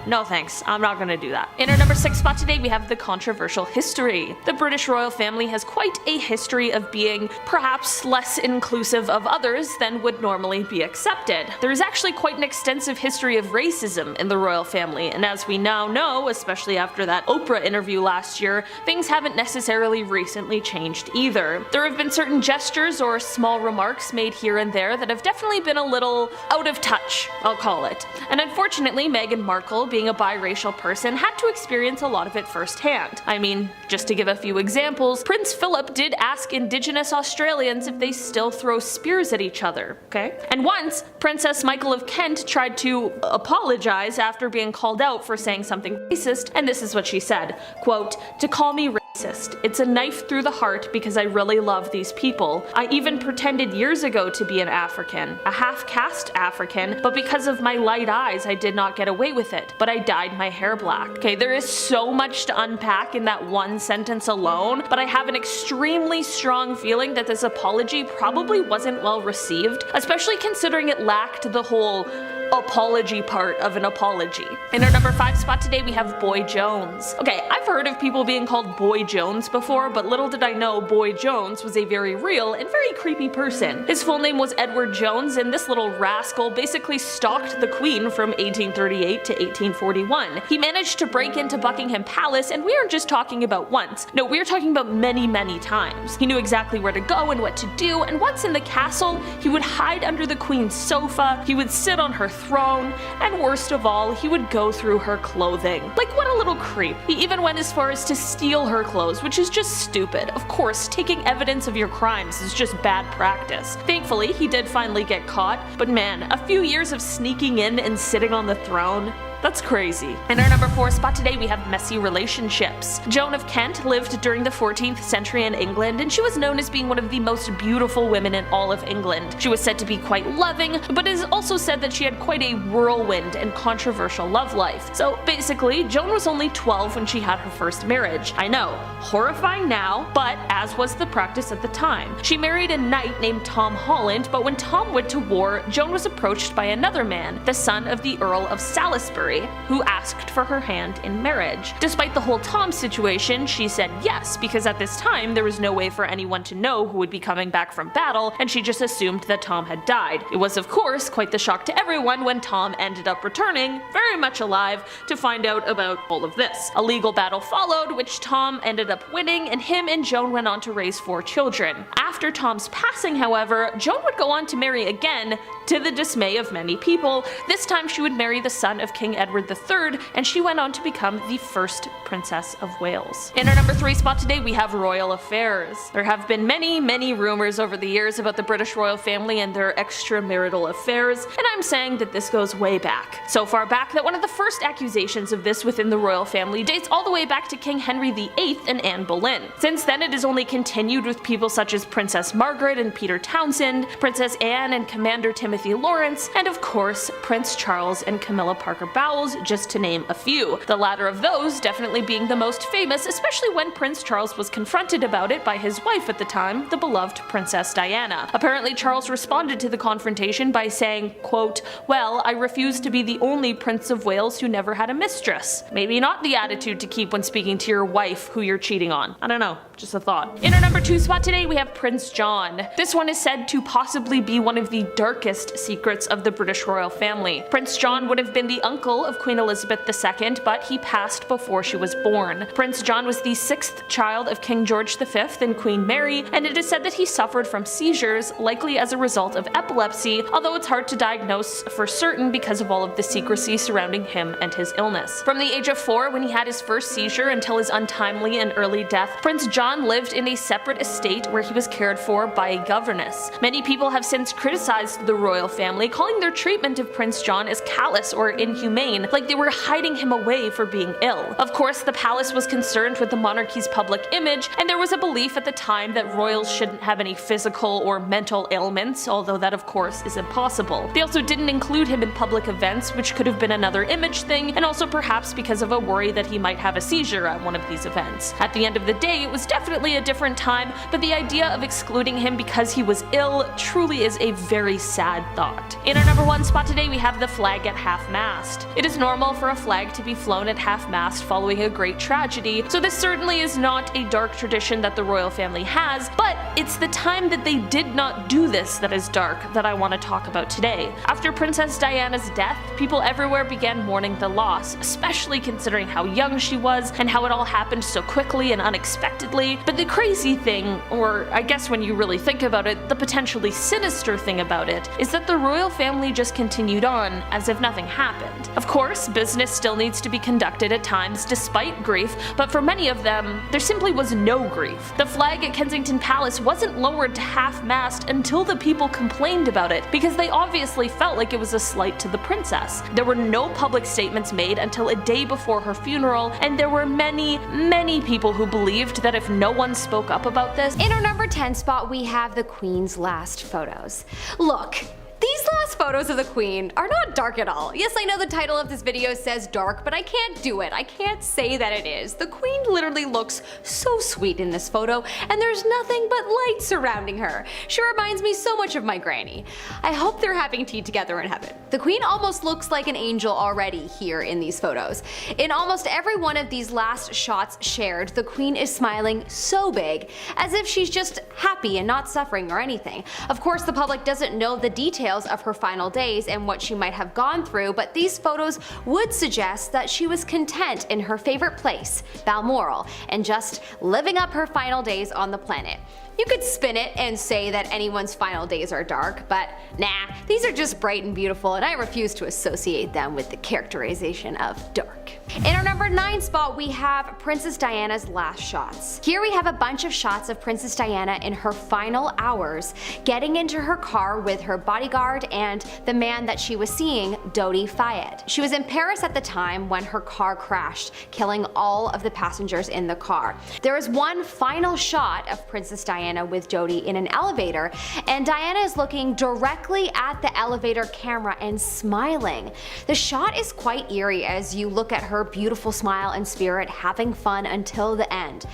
no thanks, I'm not gonna do that. In our number 6 spot today we have the controversial history. The British royal family has quite a history of being perhaps less inclusive of others than would normally be accepted. There is actually quite an extensive history of racism in the royal family, and as we now know, especially after that Oprah interview last year, things haven't necessarily recently changed either. There have been certain gestures or small remarks made here and there that have definitely been a little out of touch, I'll call it. And unfortunately, Meghan Markle, being a biracial person, had to experience a lot of it firsthand. I mean, just to give a few examples, Prince Philip did ask Indigenous Australians if they still throw spears at each other, okay? And once, Princess Michael of Kent tried to apologize after being called out for saying something racist, and this is what she said, quote, "To call me racist, it's a knife through the heart because I really love these people. I even pretended years ago to be an African, a half-caste African, but because of my light eyes I did not get away with it. But I dyed my hair black." Okay, there is so much to unpack in that one sentence alone, but I have an extremely strong feeling that this apology probably wasn't well received, especially considering it lacked the whole apology part of an apology. In our number 5 spot today we have Boy Jones. Okay, I've heard of people being called Boy Jones before, but little did I know Boy Jones was a very real and very creepy person. His full name was Edward Jones, and this little rascal basically stalked the Queen from 1838 to 1841. He managed to break into Buckingham Palace, and we aren't just talking about once. No, we are talking about many, many times. He knew exactly where to go and what to do, and once in the castle, he would hide under the Queen's sofa, he would sit on her throne, and worst of all, he would go through her clothing. Like, what a little creep. He even went as far as to steal her clothes, which is just stupid. Of course, taking evidence of your crimes is just bad practice. Thankfully, he did finally get caught, but man, a few years of sneaking in and sitting on the throne, that's crazy. In our number 4 spot today we have messy relationships. Joan of Kent lived during the 14th century in England, and she was known as being one of the most beautiful women in all of England. She was said to be quite loving, but it is also said that she had quite a whirlwind and controversial love life. So basically, Joan was only 12 when she had her first marriage. I know, horrifying now, but as was the practice at the time. She married a knight named Tom Holland, but when Tom went to war, Joan was approached by another man, the son of the Earl of Salisbury, who asked for her hand in marriage. Despite the whole Tom situation, she said yes, because at this time there was no way for anyone to know who would be coming back from battle, and she just assumed that Tom had died. It was of course quite the shock to everyone when Tom ended up returning, very much alive, to find out about all of this. A legal battle followed, which Tom ended up winning, and him and Joan went on to raise 4 children. After Tom's passing, however, Joan would go on to marry again, to the dismay of many people. This time she would marry the son of King Edward III, and she went on to become the first Princess of Wales. In our number 3 spot today we have royal affairs. There have been many, many rumors over the years about the British royal family and their extramarital affairs, and I'm saying that this goes way back. So far back that one of the first accusations of this within the royal family dates all the way back to King Henry VIII and Anne Boleyn. Since then it has only continued with people such as Princess Margaret and Peter Townsend, Princess Anne and Commander Timothy Lawrence, and of course Prince Charles and Camilla Parker Bowles, just to name a few. The latter of those definitely being the most famous, especially when Prince Charles was confronted about it by his wife at the time, the beloved Princess Diana. Apparently Charles responded to the confrontation by saying, quote, "Well, I refuse to be the only Prince of Wales who never had a mistress." Maybe not the attitude to keep when speaking to your wife who you're cheating on. I don't know, just a thought. In our number 2 spot today we have Prince John. This one is said to possibly be one of the darkest secrets of the British royal family. Prince John would have been the uncle of Queen Elizabeth II, but he passed before she was born. Prince John was the 6th child of King George V and Queen Mary, and it is said that he suffered from seizures, likely as a result of epilepsy, although it's hard to diagnose for certain because of all of the secrecy surrounding him and his illness. From the age of 4, when he had his first seizure, until his untimely and early death, Prince John John lived in a separate estate where he was cared for by a governess. Many people have since criticized the royal family, calling their treatment of Prince John as callous or inhumane, like they were hiding him away for being ill. Of course, the palace was concerned with the monarchy's public image, and there was a belief at the time that royals shouldn't have any physical or mental ailments, although that of course is impossible. They also didn't include him in public events, which could have been another image thing, and also perhaps because of a worry that he might have a seizure at one of these events. At the end of the day, it was definitely a different time, but the idea of excluding him because he was ill truly is a very sad thought. In our number 1 spot today, we have the flag at half-mast. It is normal for a flag to be flown at half-mast following a great tragedy, so this certainly is not a dark tradition that the royal family has, but it's the time that they did not do this that is dark that I want to talk about today. After Princess Diana's death, people everywhere began mourning the loss, especially considering how young she was and how it all happened so quickly and unexpectedly. But the crazy thing, or I guess when you really think about it, the potentially sinister thing about it, is that the royal family just continued on as if nothing happened. Of course, business still needs to be conducted at times despite grief, but for many of them, there simply was no grief. The flag at Kensington Palace wasn't lowered to half-mast until the people complained about it, because they obviously felt like it was a slight to the princess. There were no public statements made until a day before her funeral, and there were many people who believed that if no one spoke up about this. In our number 10 spot, we have the Queen's last photos. Look, these last photos of the Queen are not dark at all. Yes, I know the title of this video says dark, but I can't do it. I can't say that it is. The Queen literally looks so sweet in this photo, and there's nothing but light surrounding her. She reminds me so much of my granny. I hope they're having tea together in heaven. The Queen almost looks like an angel already here in these photos. In almost every one of these last shots shared, the Queen is smiling so big, as if she's just happy and not suffering or anything. Of course, the public doesn't know the details of her final days and what she might have gone through, but these photos would suggest that she was content in her favorite place, Balmoral, and just living up her final days on the planet. You could spin it and say that anyone's final days are dark, but nah, these are just bright and beautiful, and I refuse to associate them with the characterization of dark. In our number 9 spot, we have Princess Diana's last shots. Here we have a bunch of shots of Princess Diana in her final hours, getting into her car with her bodyguard and the man that she was seeing, Dodi Fayed. She was in Paris at the time when her car crashed, killing all of the passengers in the car. There is one final shot of Princess Diana with Dodi in an elevator, and Diana is looking directly at the elevator camera and smiling. The shot is quite eerie as you look at her beautiful smile and spirit having fun until the end.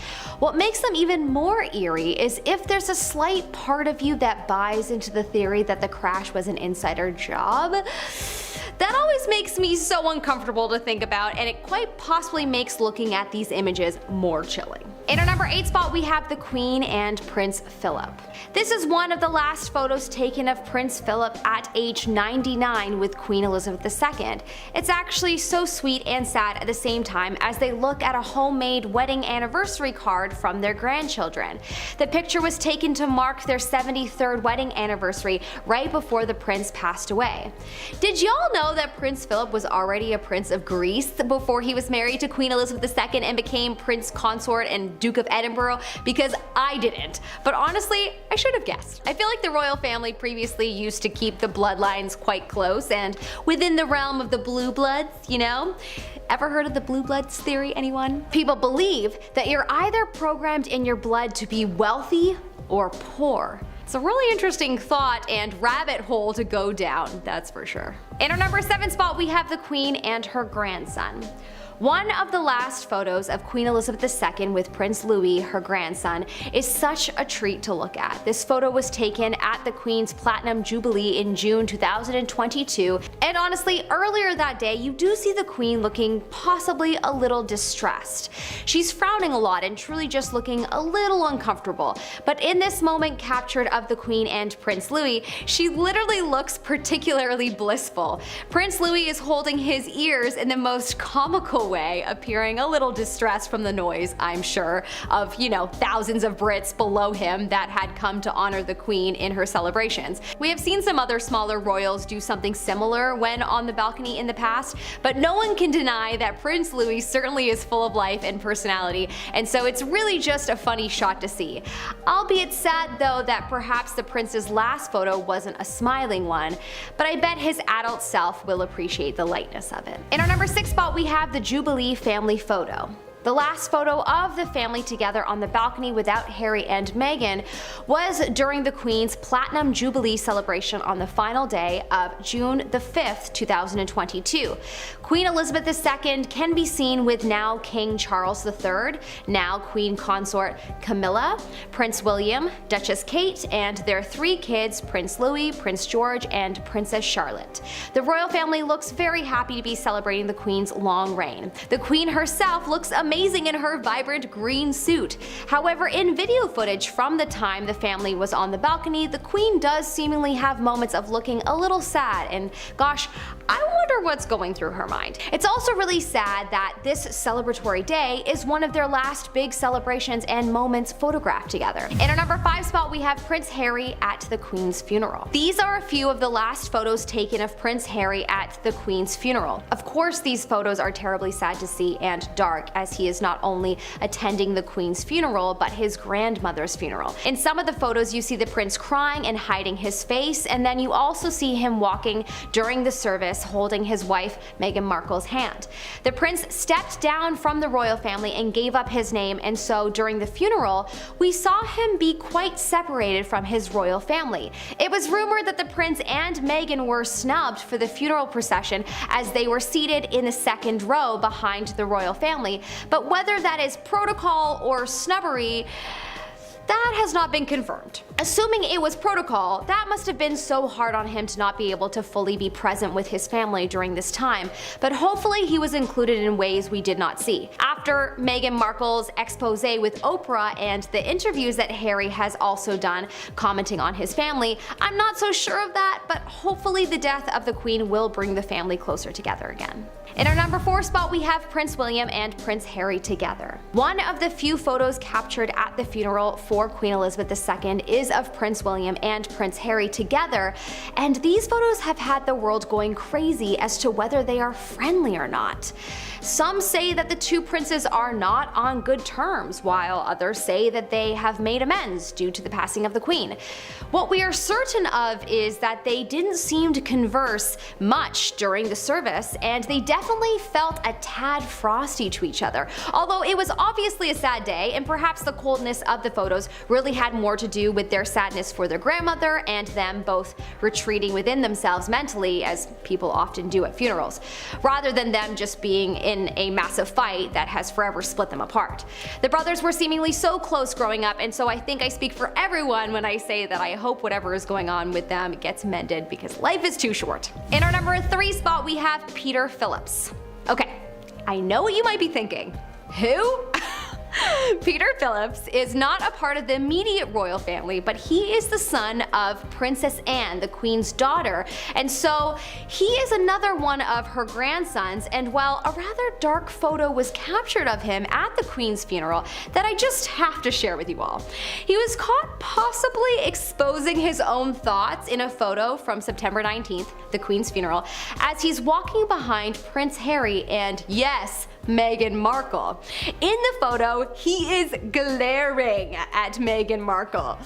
What makes them even more eerie is if there's a slight part of you that buys into the theory that the crash was an insider job. That always makes me so uncomfortable to think about, and it quite possibly makes looking at these images more chilling. In our number 8 spot, we have the Queen and Prince Philip. This is one of the last photos taken of Prince Philip at age 99 with Queen Elizabeth II. It's actually so sweet and sad at the same time as they look at a homemade wedding anniversary card from their grandchildren. The picture was taken to mark their 73rd wedding anniversary right before the prince passed away. Did y'all know that Prince Philip was already a Prince of Greece before he was married to Queen Elizabeth II and became Prince Consort and Duke of Edinburgh? Because I didn't. But honestly, I should have guessed. I feel like the royal family previously used to keep the bloodlines quite close and within the realm of the blue bloods, you know? Ever heard of the blue bloods theory, anyone? People believe that you're either programmed in your blood to be wealthy or poor. It's a really interesting thought and rabbit hole to go down, that's for sure. In our number 7 spot, we have the Queen and her grandson. One of the last photos of Queen Elizabeth II with Prince Louis, her grandson, is such a treat to look at. This photo was taken at the Queen's Platinum Jubilee in June 2022, and honestly, earlier that day you do see the Queen looking possibly a little distressed. She's frowning a lot and truly just looking a little uncomfortable, but in this moment captured of the Queen and Prince Louis, she literally looks particularly blissful. funeral. Prince Louis is holding his ears in the most comical way, appearing a little distressed from the noise, I'm sure, of, thousands of Brits below him that had come to honor the Queen in her celebrations. We have seen some other smaller royals do something similar when on the balcony in the past, but no one can deny that Prince Louis certainly is full of life and personality, and so it's really just a funny shot to see. Albeit sad though that perhaps the prince's last photo wasn't a smiling one, but I bet his adult self will appreciate the lightness of it. In our number 6 spot we have the Jubilee family photo. The last photo of the family together on the balcony without Harry and Meghan was during the Queen's Platinum Jubilee celebration on the final day of June the 5th, 2022. Queen Elizabeth II can be seen with now King Charles III, now Queen Consort Camilla, Prince William, Duchess Kate, and their 3 kids, Prince Louis, Prince George, and Princess Charlotte. The royal family looks very happy to be celebrating the Queen's long reign. The Queen herself looks amazing in her vibrant green suit. However, in video footage from the time the family was on the balcony, the Queen does seemingly have moments of looking a little sad, and gosh, I wonder what's going through her mind. It's also really sad that this celebratory day is one of their last big celebrations and moments photographed together. In our number 5 spot we have Prince Harry at the Queen's funeral. These are a few of the last photos taken of Prince Harry at the Queen's funeral. Of course these photos are terribly sad to see and dark, as he is not only attending the Queen's funeral but his grandmother's funeral. In some of the photos you see the prince crying and hiding his face, and then you also see him walking during the service holding his wife Meghan Markle's hand. The prince stepped down from the royal family and gave up his name, and so during the funeral we saw him be quite separated from his royal family. It was rumored that the prince and Meghan were snubbed for the funeral procession as they were seated in the second row behind the royal family, but whether that is protocol or snubbery, that has not been confirmed. Assuming it was protocol, that must have been so hard on him to not be able to fully be present with his family during this time, but hopefully he was included in ways we did not see. After Meghan Markle's expose with Oprah and the interviews that Harry has also done commenting on his family, I'm not so sure of that, but hopefully the death of the Queen will bring the family closer together again. In our number 4 spot we have Prince William and Prince Harry together. One of the few photos captured at the funeral for Queen Elizabeth II is of Prince William and Prince Harry together, and these photos have had the world going crazy as to whether they are friendly or not. Some say that the two princes are not on good terms, while others say that they have made amends due to the passing of the Queen. What we are certain of is that they didn't seem to converse much during the service, and they definitely felt a tad frosty to each other. Although it was obviously a sad day, and perhaps the coldness of the photos really had more to do with their sadness for their grandmother and them both retreating within themselves mentally, as people often do at funerals, rather than them just being in a massive fight that has forever split them apart. The brothers were seemingly so close growing up, and so I think I speak for everyone when I say that I hope whatever is going on with them gets mended, because life is too short. In our number 3 spot we have Peter Phillips. Okay, I know what you might be thinking. Who? Peter Phillips is not a part of the immediate royal family, but he is the son of Princess Anne, the Queen's daughter, and so he is another one of her grandsons. And while a rather dark photo was captured of him at the Queen's funeral that I just have to share with you all, he was caught possibly exposing his own thoughts in a photo from September 19th, the Queen's funeral, as he's walking behind Prince Harry and, yes, Meghan Markle. In the photo, he is glaring at Meghan Markle.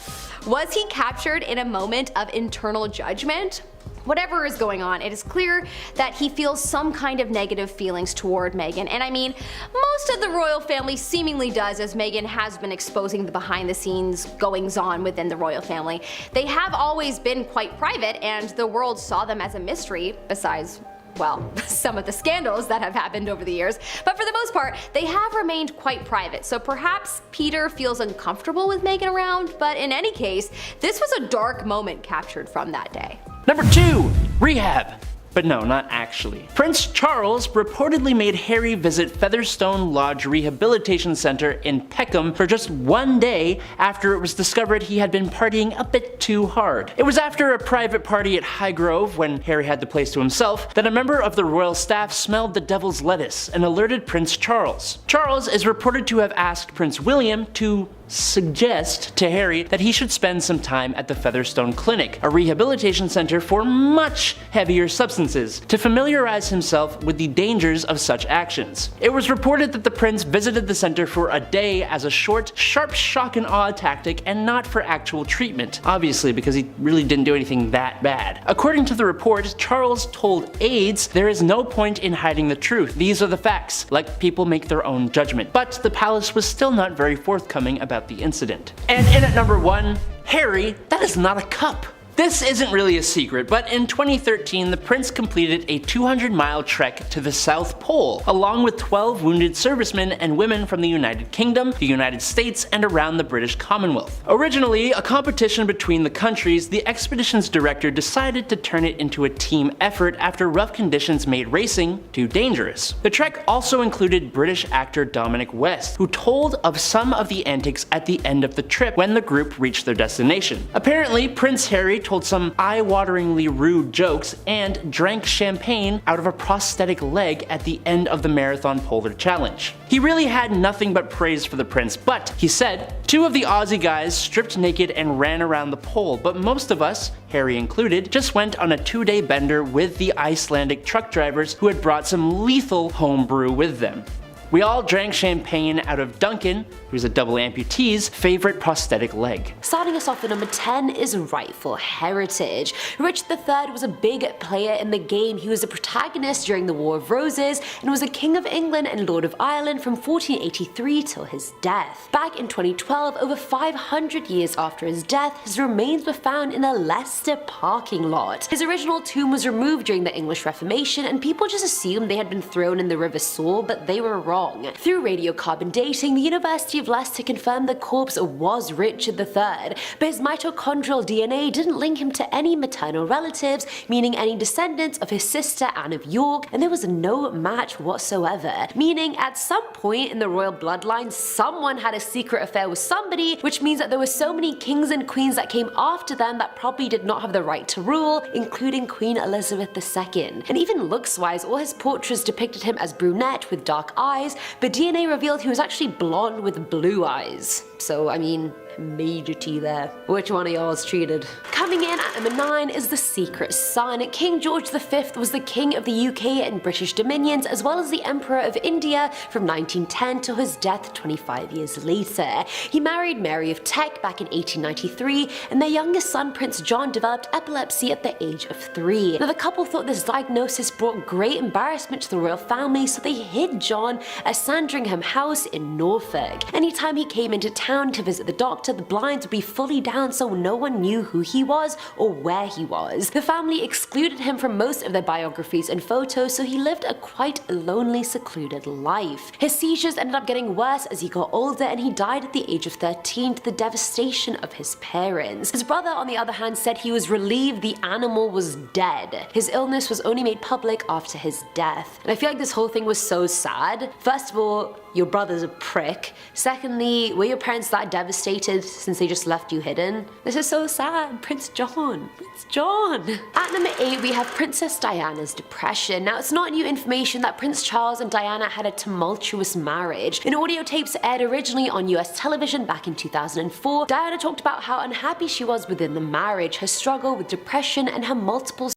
Was he captured in a moment of internal judgment? Whatever is going on, it is clear that he feels some kind of negative feelings toward Meghan, and I mean, most of the royal family seemingly does, as Meghan has been exposing the behind-the-scenes goings-on within the royal family. They have always been quite private, and the world saw them as a mystery, besides, well, some of the scandals that have happened over the years, but for the most part, they have remained quite private, so perhaps Peter feels uncomfortable with Meghan around, but in any case, this was a dark moment captured from that day. Number 2, rehab. But no, not actually. Prince Charles reportedly made Harry visit Featherstone Lodge Rehabilitation Center in Peckham for just one day after it was discovered he had been partying a bit too hard. It was after a private party at Highgrove, when Harry had the place to himself, that a member of the royal staff smelled the devil's lettuce and alerted Prince Charles. Charles is reported to have asked Prince William to suggest to Harry that he should spend some time at the Featherstone Clinic, a rehabilitation center for much heavier substances, to familiarize himself with the dangers of such actions. It was reported that the prince visited the center for a day as a short, sharp shock and awe tactic and not for actual treatment, obviously because he really didn't do anything that bad. According to the report, Charles told aides, "There is no point in hiding the truth. These are the facts. Let people make their own judgment." But the palace was still not very forthcoming about the incident. And in at number 1, Harry, that is not a cup. This isn't really a secret, but in 2013 the prince completed a 200-mile trek to the South Pole, along with 12 wounded servicemen and women from the United Kingdom, the United States, and around the British Commonwealth. Originally a competition between the countries, the expedition's director decided to turn it into a team effort after rough conditions made racing too dangerous. The trek also included British actor Dominic West, who told of some of the antics at the end of the trip when the group reached their destination. Apparently, Prince Harry told some eye-wateringly rude jokes and drank champagne out of a prosthetic leg at the end of the Marathon Polar Challenge. He really had nothing but praise for the prince, but he said, "2 of the Aussie guys stripped naked and ran around the pole, but most of us, Harry included, just went on a 2-day bender with the Icelandic truck drivers who had brought some lethal homebrew with them. We all drank champagne out of Duncan, who's a double amputee's, favorite prosthetic leg." Starting us off at number 10 is Rightful Heritage. Richard III was a big player in the game. He was a protagonist during the War of Roses and was a King of England and Lord of Ireland from 1483 till his death. Back in 2012, over 500 years after his death, his remains were found in a Leicester parking lot. His original tomb was removed during the English Reformation and people just assumed they had been thrown in the River Soar, but they were wrong. Through radiocarbon dating, the University of Leicester confirmed the corpse was Richard III, but his mitochondrial DNA didn't link him to any maternal relatives, meaning any descendants of his sister Anne of York, and there was no match whatsoever, meaning at some point in the royal bloodline someone had a secret affair with somebody, which means that there were so many kings and queens that came after them that probably did not have the right to rule, including Queen Elizabeth II. And even looks-wise, all his portraits depicted him as brunette with dark eyes, but DNA revealed he was actually blonde with blue eyes. So, I mean, major T there. Which one of y'all's treated? Coming in at number 9 is The Secret Son. King George V was the king of the UK and British dominions, as well as the Emperor of India from 1910 till his death 25 years later. He married Mary of Teck back in 1893, and their youngest son Prince John developed epilepsy at the age of 3. Now the couple thought this diagnosis brought great embarrassment to the royal family, so they hid John at Sandringham House in Norfolk. Anytime he came into town to visit the doctor, the blinds would be fully down so no one knew who he was or where he was. The family excluded him from most of their biographies and photos, so he lived a quite lonely, secluded life. His seizures ended up getting worse as he got older, and he died at the age of 13 to the devastation of his parents. His brother, on the other hand, said he was relieved the animal was dead. His illness was only made public after his death. And I feel like this whole thing was so sad. First of all, your brother's a prick. Secondly, were your parents that devastated since they just left you hidden? This is so sad. Prince John. Prince John. At number 8, we have Princess Diana's depression. Now, it's not new information that Prince Charles and Diana had a tumultuous marriage. In audio tapes aired originally on US television back in 2004, Diana talked about how unhappy she was within the marriage, her struggle with depression, and her multiple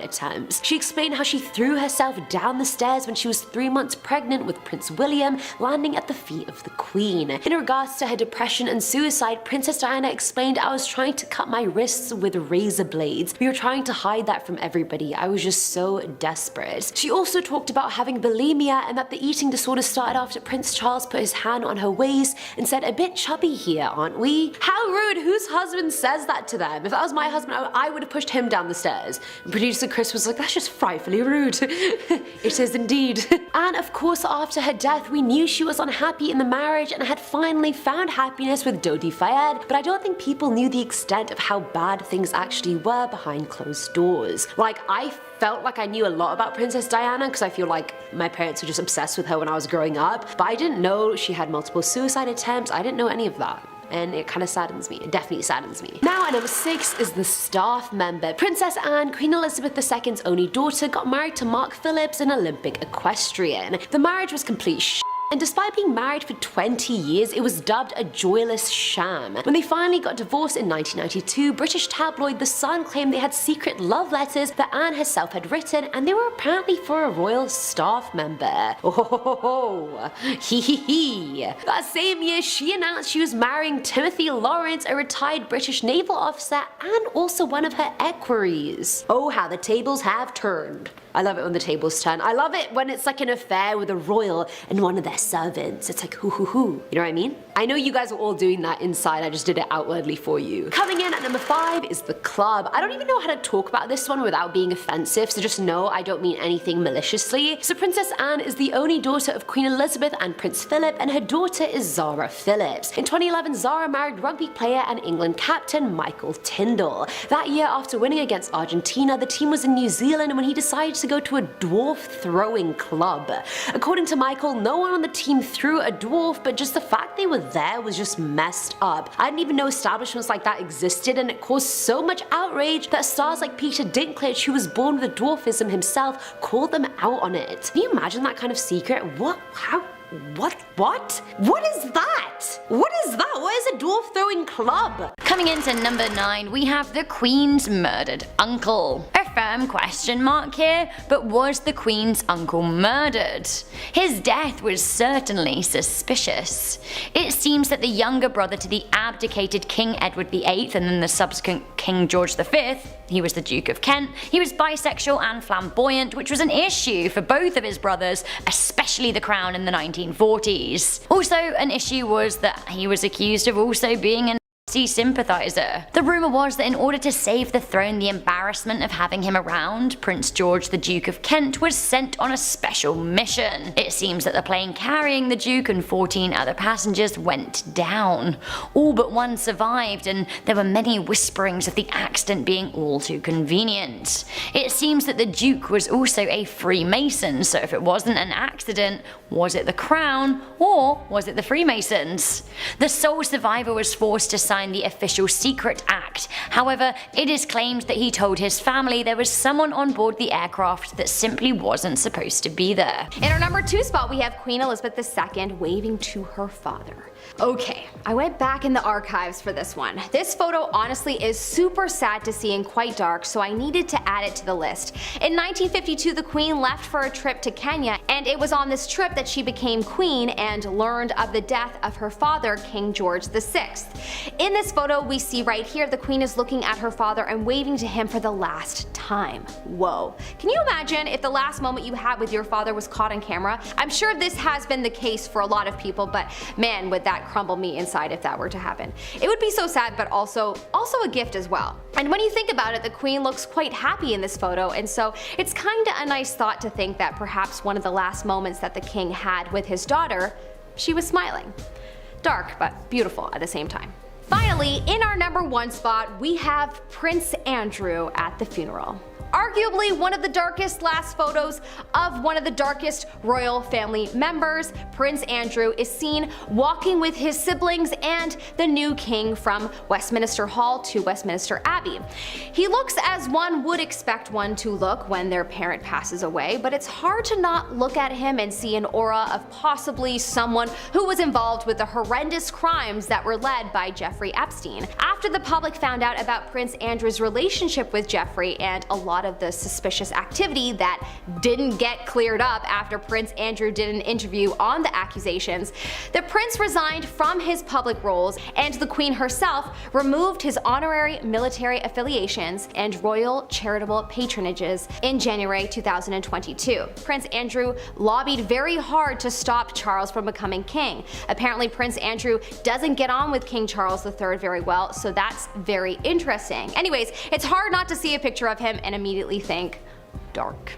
attempts. She explained how she threw herself down the stairs when she was 3 months pregnant with Prince William, landing at the feet of the Queen. In regards to her depression and suicide, Princess Diana explained, "I was trying to cut my wrists with razor blades. We were trying to hide that from everybody. I was just so desperate." She also talked about having bulimia and that the eating disorder started after Prince Charles put his hand on her waist and said, "A bit chubby here, aren't we?" How rude! Whose husband says that to them? If that was my husband, I would have pushed him down the stairs. And producer Chris was like, that's just frightfully rude. It is indeed. And of course after her death we knew she was unhappy in the marriage and had finally found happiness with Dodi Fayed, but I don't think people knew the extent of how bad things actually were behind closed doors. Like, I felt like I knew a lot about Princess Diana because I feel like my parents were just obsessed with her when I was growing up, but I didn't know she had multiple suicide attempts. I didn't know any of that. And it kind of saddens me. It definitely saddens me. Now at number 6 is the staff member. Princess Anne, Queen Elizabeth II's only daughter, got married to Mark Phillips, an Olympic equestrian. The marriage was complete and despite being married for 20 years, it was dubbed a joyless sham. When they finally got divorced in 1992, British tabloid The Sun claimed they had secret love letters that Anne herself had written, and they were apparently for a royal staff member. Oh ho ho ho ho. Hee hee hee. That same year, she announced she was marrying Timothy Lawrence, a retired British naval officer and also one of her equerries. Oh, how the tables have turned. I love it when the tables turn. I love it when it's like an affair with a royal and one of their servants. It's like hoo hoo hoo. You know what I mean? I know you guys are all doing that inside, I just did it outwardly for you. Coming in at number 5 is the club. I don't even know how to talk about this one without being offensive, so just know I don't mean anything maliciously. So Princess Anne is the only daughter of Queen Elizabeth and Prince Philip, and her daughter is Zara Phillips. In 2011, Zara married rugby player and England captain Michael Tindall. That year, after winning against Argentina, the team was in New Zealand when he decided to go to a dwarf throwing club. According to Michael, no one on the team threw a dwarf, but just the fact they were there was just messed up. I didn't even know establishments like that existed, and it caused so much outrage that stars like Peter Dinklage, who was born with dwarfism himself, called them out on it. Can you imagine that kind of secret? What? How? What? What is that? What is that? What is a dwarf throwing club? Coming into number 9, we have the Queen's murdered uncle. A firm question mark here, but was the Queen's uncle murdered? His death was certainly suspicious. It seems that the younger brother to the abdicated King Edward VIII and then the subsequent King George V, he was the Duke of Kent, he was bisexual and flamboyant, which was an issue for both of his brothers, especially the crown in the 1940s. Also, an issue was that he was accused of also being an Nazi sympathizer. The rumour was that in order to save the throne the embarrassment of having him around, Prince George the Duke of Kent was sent on a special mission. It seems that the plane carrying the Duke and 14 other passengers went down. All but one survived, and there were many whisperings of the accident being all too convenient. It seems that the Duke was also a Freemason, so if it wasn't an accident, was it the Crown or was it the Freemasons? The sole survivor was forced to sign the official Secret Act. However, it is claimed that he told his family there was someone on board the aircraft that simply wasn't supposed to be there. In our number 2 spot, we have Queen Elizabeth II waving to her father. Okay, I went back in the archives for this one. This photo honestly is super sad to see and quite dark, so I needed to add it to the list. In 1952, the Queen left for a trip to Kenya, and it was on this trip that she became Queen and learned of the death of her father, King George VI. In this photo we see right here the Queen is looking at her father and waving to him for the last time. Whoa. Can you imagine if the last moment you had with your father was caught on camera? I'm sure this has been the case for a lot of people, but man, would that crumble me inside if that were to happen. It would be so sad, but also a gift as well. And when you think about it, the Queen looks quite happy in this photo, and so it's kinda a nice thought to think that perhaps one of the last moments that the King had with his daughter, she was smiling. Dark, but beautiful at the same time. Finally, in our number 1 spot, we have Prince Andrew at the funeral. Arguably one of the darkest last photos of one of the darkest royal family members, Prince Andrew is seen walking with his siblings and the new king from Westminster Hall to Westminster Abbey. He looks as one would expect one to look when their parent passes away, but it's hard to not look at him and see an aura of possibly someone who was involved with the horrendous crimes that were led by Jeffrey Epstein. After the public found out about Prince Andrew's relationship with Jeffrey and a lot of the suspicious activity that didn't get cleared up after Prince Andrew did an interview on the accusations, the prince resigned from his public roles, and the Queen herself removed his honorary military affiliations and royal charitable patronages in January 2022. Prince Andrew lobbied very hard to stop Charles from becoming king. Apparently Prince Andrew doesn't get on with King Charles Charles III very well, so that's very interesting. Anyways, it's hard not to see a picture of him and immediately think dark.